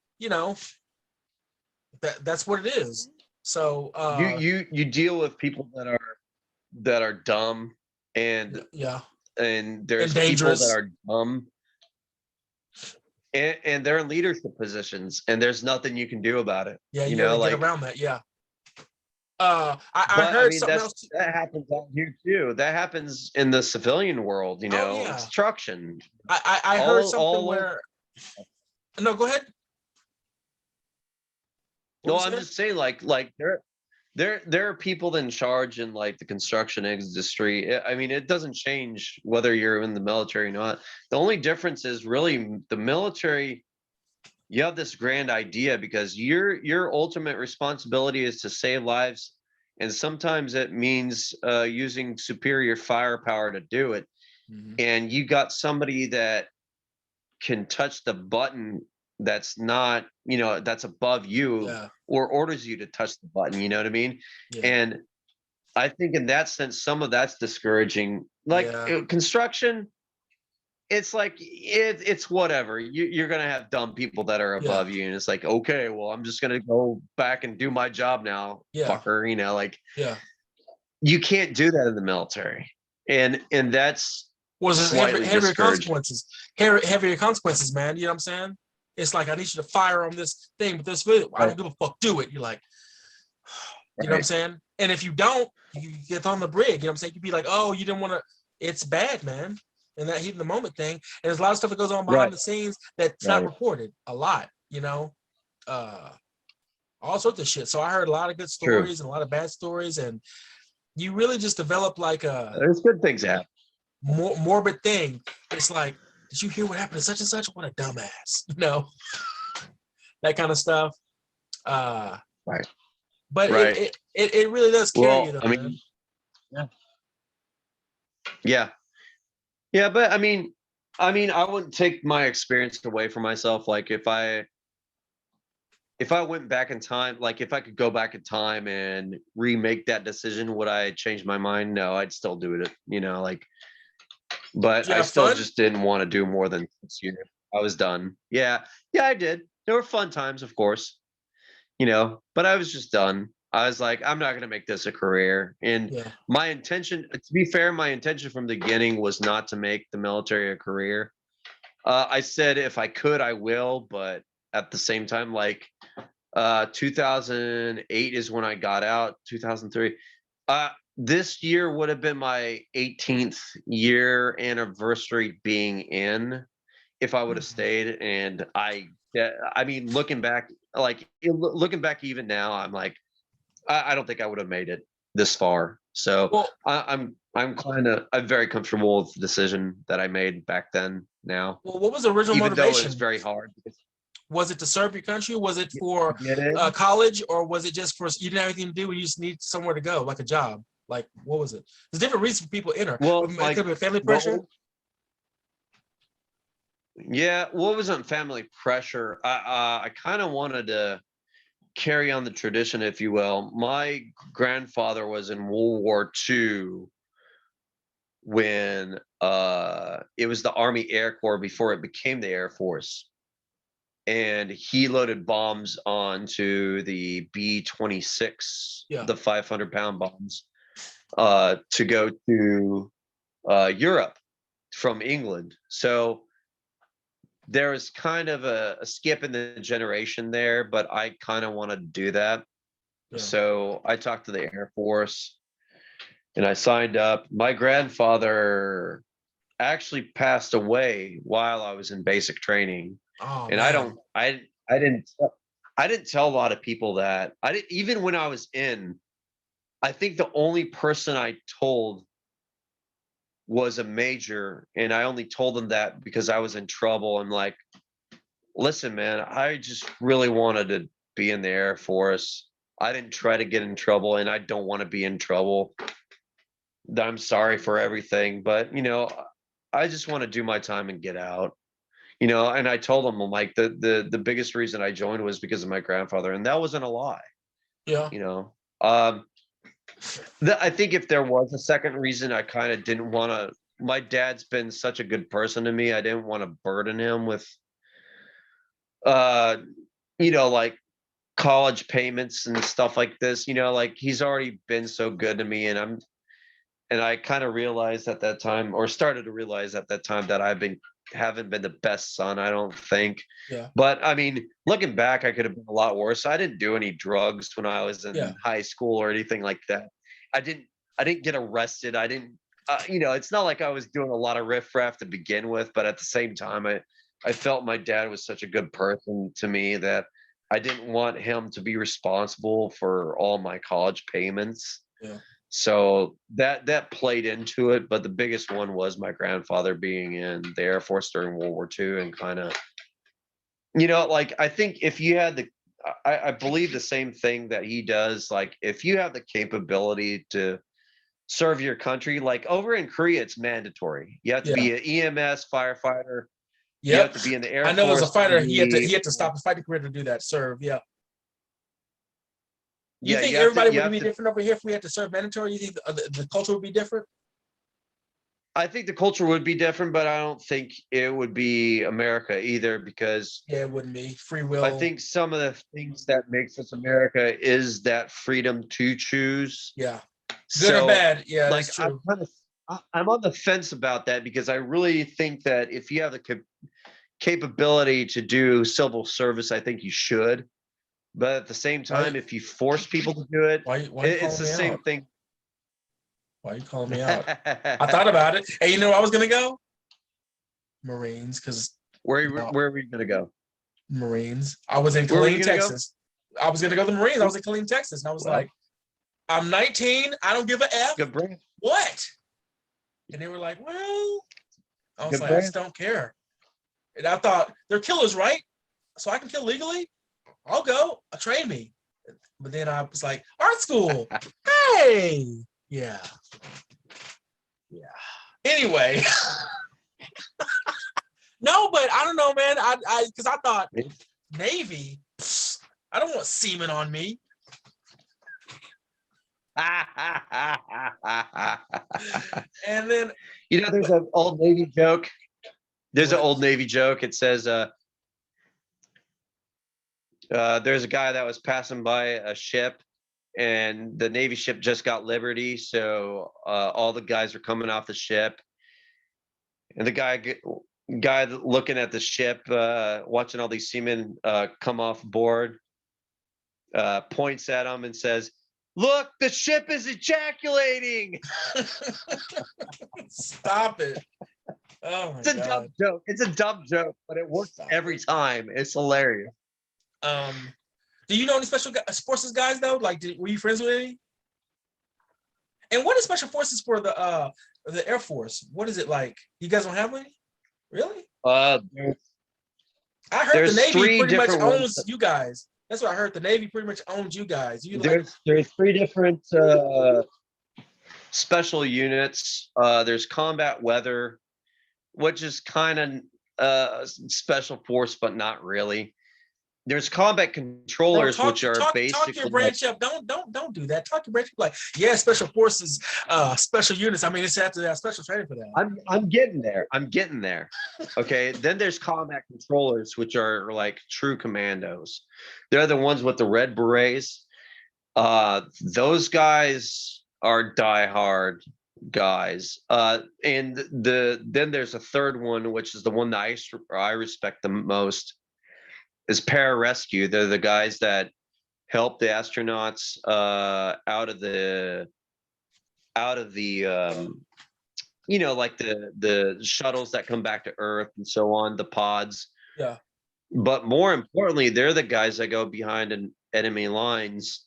that's what it is. So you deal with people that are dumb, and and there's and people that are dumb, and they're in leadership positions, and there's nothing you can do about it. Yeah, you know, like get around that. Yeah. I heard something else. That happens out here too. That happens in the civilian world, instruction. I heard something where. No, go ahead. No, I'm just saying, like there are people in charge in like the construction industry. I mean, it doesn't change whether you're in the military or not. The only difference is really the military. You have this grand idea because your ultimate responsibility is to save lives, and sometimes it means using superior firepower to do it. Mm-hmm. And you got somebody that can touch the button that's not, that's above you, or orders you to touch the button. You know what I mean? Yeah. And I think in that sense, some of that's discouraging. Like construction. It's like it's whatever. You're gonna have dumb people that are above you, and it's like, okay, well, I'm just gonna go back and do my job now, fucker. You can't do that in the military, and that's heavier consequences. Heavier consequences, man. You know what I'm saying? It's like, I need you to fire on this thing, but this video, I don't give a fuck. Do it. You're like, you know what I'm saying? And if you don't, you get on the brig. You know what I'm saying? You'd be like, oh, you didn't want to. It's bad, man. And that heat in the moment thing. And there's a lot of stuff that goes on behind the scenes that's not reported a lot, all sorts of shit. So I heard a lot of good stories and a lot of bad stories. And you really just develop like there's good things happen. Morbid thing. It's like, did you hear what happened to such and such? What a dumbass, that kind of stuff. But it really does carry you though, man. Yeah, but I mean, I wouldn't take my experience away from myself. Like if I went back in time, like if I could go back in time and remake that decision, would I change my mind? No, I'd still do it. But I still just didn't want to do more than 6 years. I was done. Yeah, I did. There were fun times, of course. But I was just done. I was like, I'm not going to make this a career. And Yeah. my intention, to be fair, my intention from the beginning was not to make the military a career. I said if I could, I will, but at the same time, like 2008 is when I got out. 2003. This year would have been my 18th year anniversary being in if I would have stayed. And yeah, I mean, looking back, like looking back even now, I'm like, I don't think I would have made it this far. So Well, I'm very comfortable with the decision that I made back then now, well, what was the original even though it was motivation? very hard because Was it to serve your country? Was it for get in. college, or was it just for you didn't have anything to do and you just need somewhere to go, like a job? Like, what was it? There's different reasons people enter. Well, It like could be family pressure. yeah, what wasn't family pressure? I kind of wanted to carry on the tradition, if you will. My grandfather was in World War II when it was the Army Air Corps before it became the Air Force. And he loaded bombs onto the B-26, Yeah. the 500-pound bombs, to go to Europe from England. So there was kind of a skip in the generation there, but I kind of want to do that. Yeah. So I talked to the Air Force and I signed up. My grandfather actually passed away while I was in basic training. Oh, And man. I didn't tell a lot of people that. I didn't, even when I was in, I think the only person I told was a major, and I only told them that because I was in trouble. I'm like, listen, man, I just really wanted to be in the Air Force. I didn't try to get in trouble, and I don't want to be in trouble. I'm sorry for everything, but I just want to do my time and get out. And I told them, I'm like, the biggest reason I joined was because of my grandfather, and that wasn't a lie. Yeah. I think if there was a second reason, I kind of didn't want to. My dad's been such a good person to me. I didn't want to burden him with, uh, like college payments and stuff like this. Like he's already been so good to me, and I kind of realized at that time, or started to realize at that time, that haven't been the best son, I don't think. Yeah. But I mean, looking back, I could have been a lot worse. I didn't do any drugs when I was in high school or anything like that. I didn't get arrested. I didn't, it's not like I was doing a lot of riffraff to begin with, but at the same time, I felt my dad was such a good person to me that I didn't want him to be responsible for all my college payments. Yeah. So that played into it, but the biggest one was my grandfather being in the Air Force during World War II, and kind of, like I think if you had I believe the same thing that he does. Like if you have the capability to serve your country, like over in Korea, it's mandatory. You have to be an EMS firefighter. You have to be in the Air I know Force. there's a fighter. He had to stop his fighting career to do that. Serve. Yeah. You think everybody would be different over here if we had to serve mandatory? You think the culture would be different? I think the culture would be different, but I don't think it would be America either, because it wouldn't be free will. I think some of the things that makes us America is that freedom to choose. Yeah. Good or bad. Yeah, like that's true. I'm on the fence about that, because I really think that if you have the capability to do civil service, I think you should. But at the same time, if you force people to do it, it's the same thing. Why are you calling me out? I thought about it. Hey, you know where I was going to go? Marines, because... Where were you going to go? Marines. I was in Killeen, Texas. I was going to go to the Marines. I was in Killeen, Texas. And I was like, I'm 19. I don't give a F. Good brand. What? And they were like, well... I was like, I just don't care. And I thought, they're killers, right? So I can kill legally? I'll go. Train me. But then I was like, art school. Hey. Yeah. Anyway. No, but I don't know, man. Because I thought Navy, I don't want semen on me. And then there's an old Navy joke. There's an old Navy joke. It says, there's a guy that was passing by a ship, and the Navy ship just got Liberty, so all the guys are coming off the ship, and the guy looking at the ship, watching all these seamen come off board, points at him and says, "Look, the ship is ejaculating." Stop it. Oh my It's a God. dumb joke. It's a dumb joke, but it works every time. It's hilarious. Do you know any special forces guys though? Like, were you friends with any? And what is special forces for the Air Force? What is it like? You guys don't have any? Really? Uh, I heard there's the Navy three pretty much different owns ones. you guys. That's what I heard. The Navy pretty much owns you guys. You like There's three different special units. There's combat weather, which is kind of special force, but not really. There's combat controllers, which are talk basically your branch up. Don't do that. Talk your branch up like, yeah, special forces, special units. I mean, it's have to have special training for that. I'm getting there. I'm getting there. Okay. Then there's combat controllers, which are like true commandos. They're the ones with the red berets. Those guys are diehard guys. And then there's a third one, which is the one that I respect the most, is pararescue. They're the guys that help the astronauts out of the like the shuttles that come back to Earth and so on, the pods. Yeah. But more importantly, they're the guys that go behind enemy lines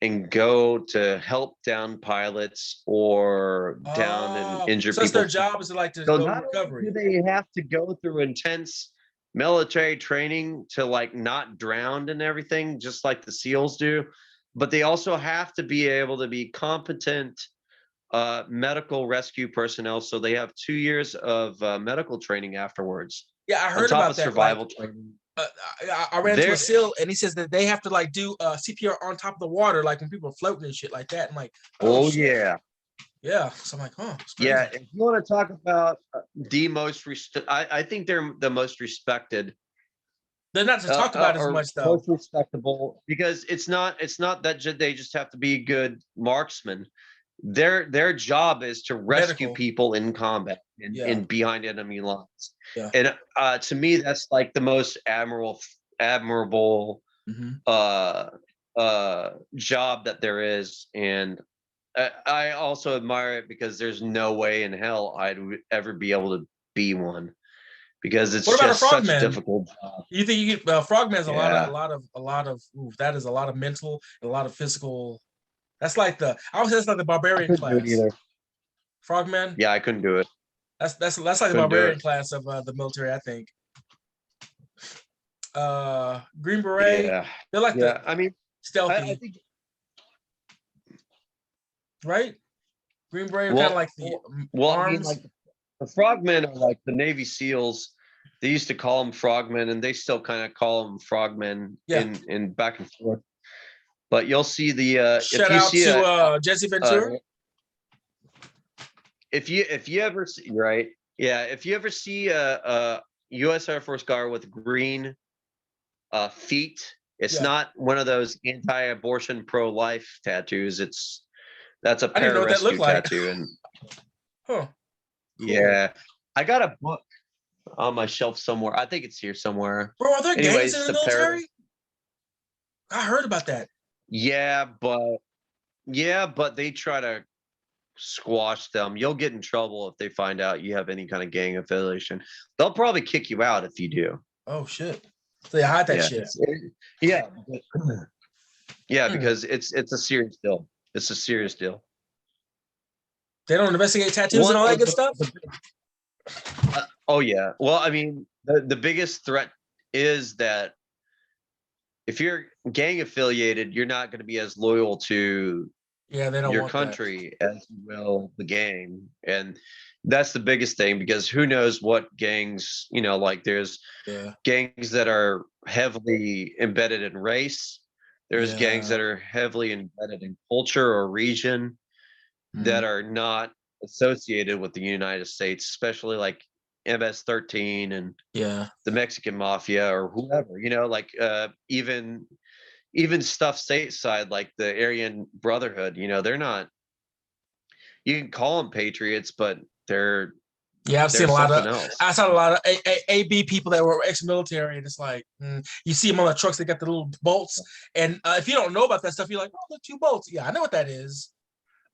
and go to help down pilots or down and injure so people. So their job is to like to so go not recovery. Only do they have to go through intense military training to like not drown and everything, just like the SEALs do, but they also have to be able to be competent medical rescue personnel. So they have 2 years of medical training afterwards. Yeah, I heard about that. Survival training. I ran into a SEAL and he says that they have to like do CPR on top of the water, like when people are floating and shit like that. I'm like, oh shit. Yeah. So I'm like, oh, yeah. If you want to talk about the most, I think they're the most respected. They're not to talk about as much though. Most respectable, because it's not that they just have to be good marksmen. Their job is to rescue people in combat and behind enemy lines. Yeah. And to me, that's like the most admirable job that there is. And I also admire it because there's no way in hell I'd ever be able to be one, because it's just such a difficult job. You think you get frogman's a lot of oof, that is a lot of mental and a lot of physical. That's like I would say that's like the barbarian class. Frogman. Yeah, I couldn't do it. That's like the barbarian class of the military, I think. Green Beret. Yeah. They're like I mean, stealthy. I think, right? Green Beret kind of like the arms. I mean, like the frogmen are like the Navy SEALs. They used to call them frogmen, and they still kind of call them frogmen in back and forth. But you'll see the shout out to Jesse Ventura. If you ever see if you ever see a U.S. Air Force guard with green feet, it's not one of those anti-abortion, pro-life tattoos. That's a pararescue tattoo. And cool. Yeah, I got a book on my shelf somewhere. I think it's here somewhere. Bro, are there gangs in the military? I heard about that. Yeah, but they try to squash them. You'll get in trouble if they find out you have any kind of gang affiliation. They'll probably kick you out if you do. Oh shit! So they hide that shit. Because it's a serious deal. It's a serious deal. They don't investigate tattoos and all that good stuff? Oh yeah. Well, I mean, the biggest threat is that if you're gang affiliated, you're not going to be as loyal to your country as you will the gang. And that's the biggest thing, because who knows what gangs, like there's gangs that are heavily embedded in race. There's gangs that are heavily embedded in culture or region that are not associated with the United States, especially like MS-13 and the Mexican mafia or whoever, like even even stuff stateside like the Aryan Brotherhood, they're not. You can call them patriots, but they're I've seen a lot something of else. I saw a lot of AB people that were ex-military, and it's like you see them on the trucks. They got the little bolts, and if you don't know about that stuff, you're like, oh, the 2 bolts. Yeah, I know what that is.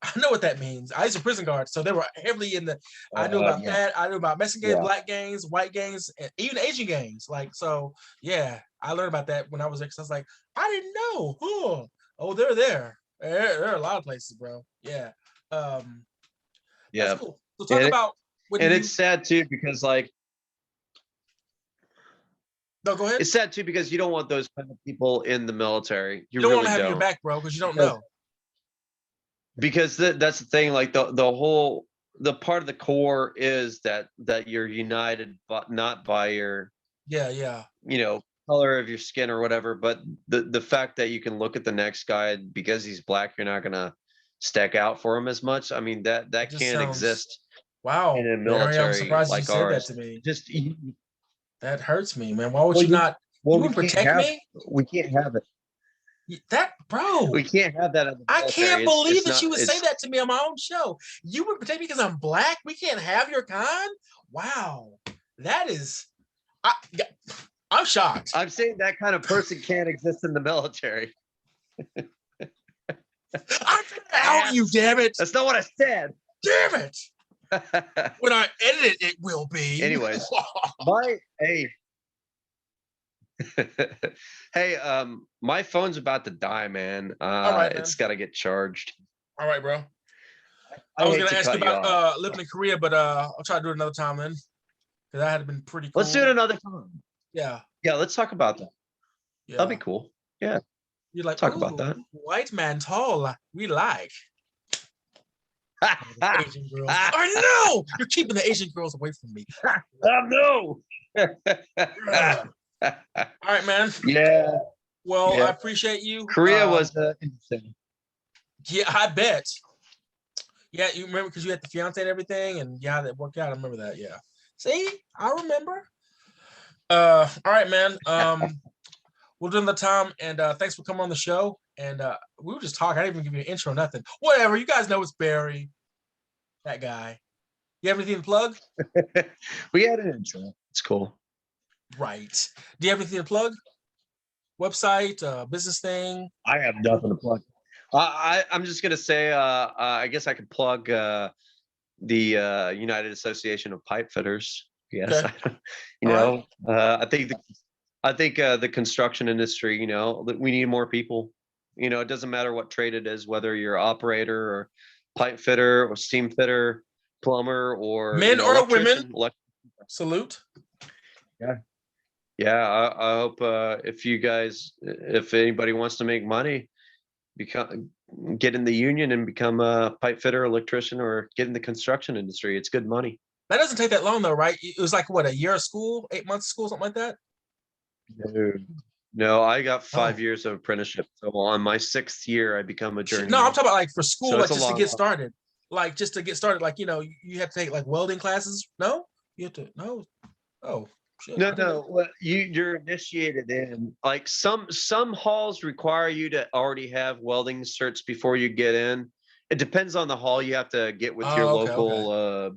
I know what that means. I used to prison guard, so they were heavily in the. I knew about that. I knew about Mexican gangs, black gangs, white gangs, and even Asian gangs. Like so, yeah, I learned about that when I was there. Cause I was like, I didn't know. Huh. Oh, they're there. There are a lot of places, bro. Yeah. Yeah. That's cool. So talk about and it's sad too because like. No, go ahead. It's sad too because you don't want those kind of people in the military. You don't really want to have don't. your back, bro, because you don't know. Because that's the thing, like the part of the core is that you're united, but not by your color of your skin or whatever. But the fact that you can look at the next guy because he's black, you're not gonna stack out for him as much. I mean that can't exist. Wow, in a military I'm surprised like you said ours. that to me. Just that hurts me, man. Why would you not? Well, you wouldn't protect me. We can't have it. That bro, we can't have that. I can't believe that you would say that to me on my own show. You would protect me because I'm black. We can't have your kind. Wow, that is, I'm shocked. I'm saying that kind of person can't exist in the military. I'm gonna out you, damn it. That's not what I said. Damn it. When I edit it, it will be. Anyways, hey, my phone's about to die, man. Right, man. It's got to get charged. All right, bro. I was gonna ask you about living in Korea, but I'll try to do it another time then, because that had been pretty cool. Let's do it another time. Yeah. Yeah, let's talk about that. Yeah. That'd be cool. Yeah. You're like, talk about that. White man tall, we like. Asian girls. I know you're keeping the Asian girls away from me. Oh no. All right, man. Yeah. Well, I appreciate you. Korea was interesting. Yeah, I bet. Yeah, you remember because you had the fiance and everything, and yeah, that worked out. I remember that. Yeah. See, I remember. All right, man. We'll do another time, and thanks for coming on the show. And we were just talking. I didn't even give you an intro, nothing. Whatever. You guys know it's Barry, that guy. You have anything to plug? We had an intro. It's cool. Right. Do you have anything to plug? Website, business thing? I have nothing to plug. I'm just gonna say. I guess I could plug the United Association of Pipe Fitters. Yes, okay. I think the construction industry. We need more people. It doesn't matter what trade it is, whether you're operator or pipe fitter or steam fitter, plumber or men or women. Salute. Yeah. I hope if anybody wants to make money, get in the union and become a pipe fitter, electrician, or get in the construction industry. It's good money. That doesn't take that long though, right? It was like what, a year of school, 8 months of school, something like that? No, I got 5 years of apprenticeship. So on my 6th year, I become a journeyman. No, I'm talking about like for school, so like just to get started. Like just to get started, like you have to take like welding classes. No, you have to. No. Oh. Shit, no. Well, you're initiated in like some halls require you to already have welding certs before you get in. It depends on the hall. You have to get with your local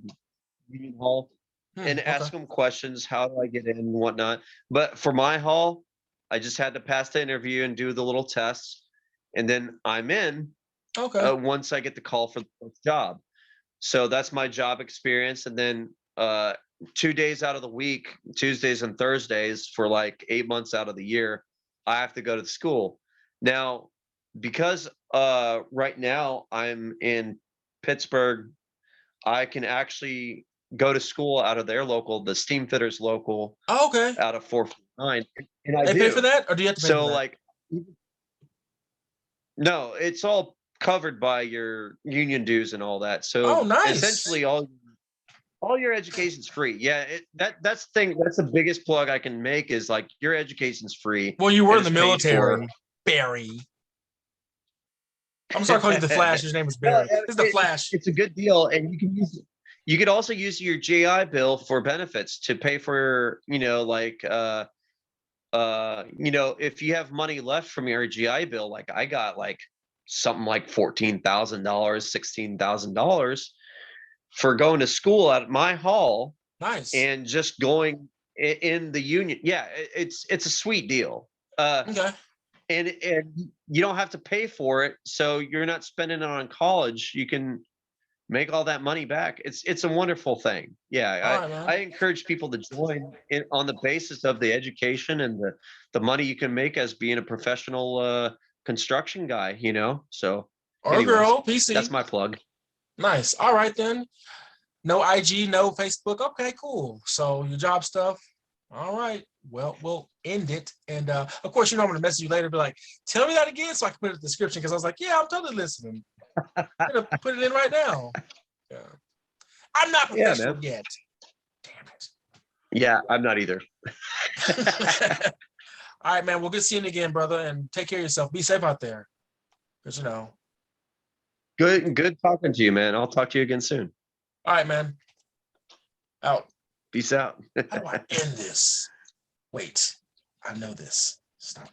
union hall and ask them questions. How do I get in and whatnot? But for my hall, I just had to pass the interview and do the little tests, and then I'm in. Okay. Once I get the call for the first job, so that's my job experience, and then 2 days out of the week, Tuesdays and Thursdays for like 8 months out of the year, I have to go to the school. Now, because right now I'm in Pittsburgh, I can actually go to school out of their local, the Steam Fitters local. Oh, okay. Out of 449. And I pay for that, or do you have to pay for that? So like, no, it's all covered by your union dues and all that. So nice. Essentially all your education's free. Yeah, that's the thing. That's the biggest plug I can make is like your education's free. Well, you were in the military, Barry. I'm sorry, calling you the Flash. His name is Barry. It's the Flash. It's a good deal, and you can use it. You could also use your GI Bill for benefits to pay for, if you have money left from your GI Bill, like I got like something like $14,000, $16,000 for going to school at my hall Nice. and just going in the union. Yeah, it's a sweet deal. Okay. And you don't have to pay for it, so you're not spending it on college. You can make all that money back. It's a wonderful thing. All Yeah, right, man. I encourage people to join in on the basis of the education and the money you can make as being a professional construction guy. So, Or anyways, girl, that's PC. my plug. Nice. All right then. No IG, no Facebook. Okay, cool. So your job stuff. All right. Well, we'll end it. And of course, I'm gonna message you later, be like, tell me that again so I can put it in the description because I was like, yeah, I'm totally listening. I'm gonna put it in right now. Yeah. I'm not Yeah, professional man. yet. Damn Yeah, I'm not either. it. All right, man. Well, good seeing you again, brother. And take care of yourself. Be safe out there. Because Good talking to you, man. I'll talk to you again soon. All right, man. Out. Peace out. How do I end this? Wait, I know this. Stop.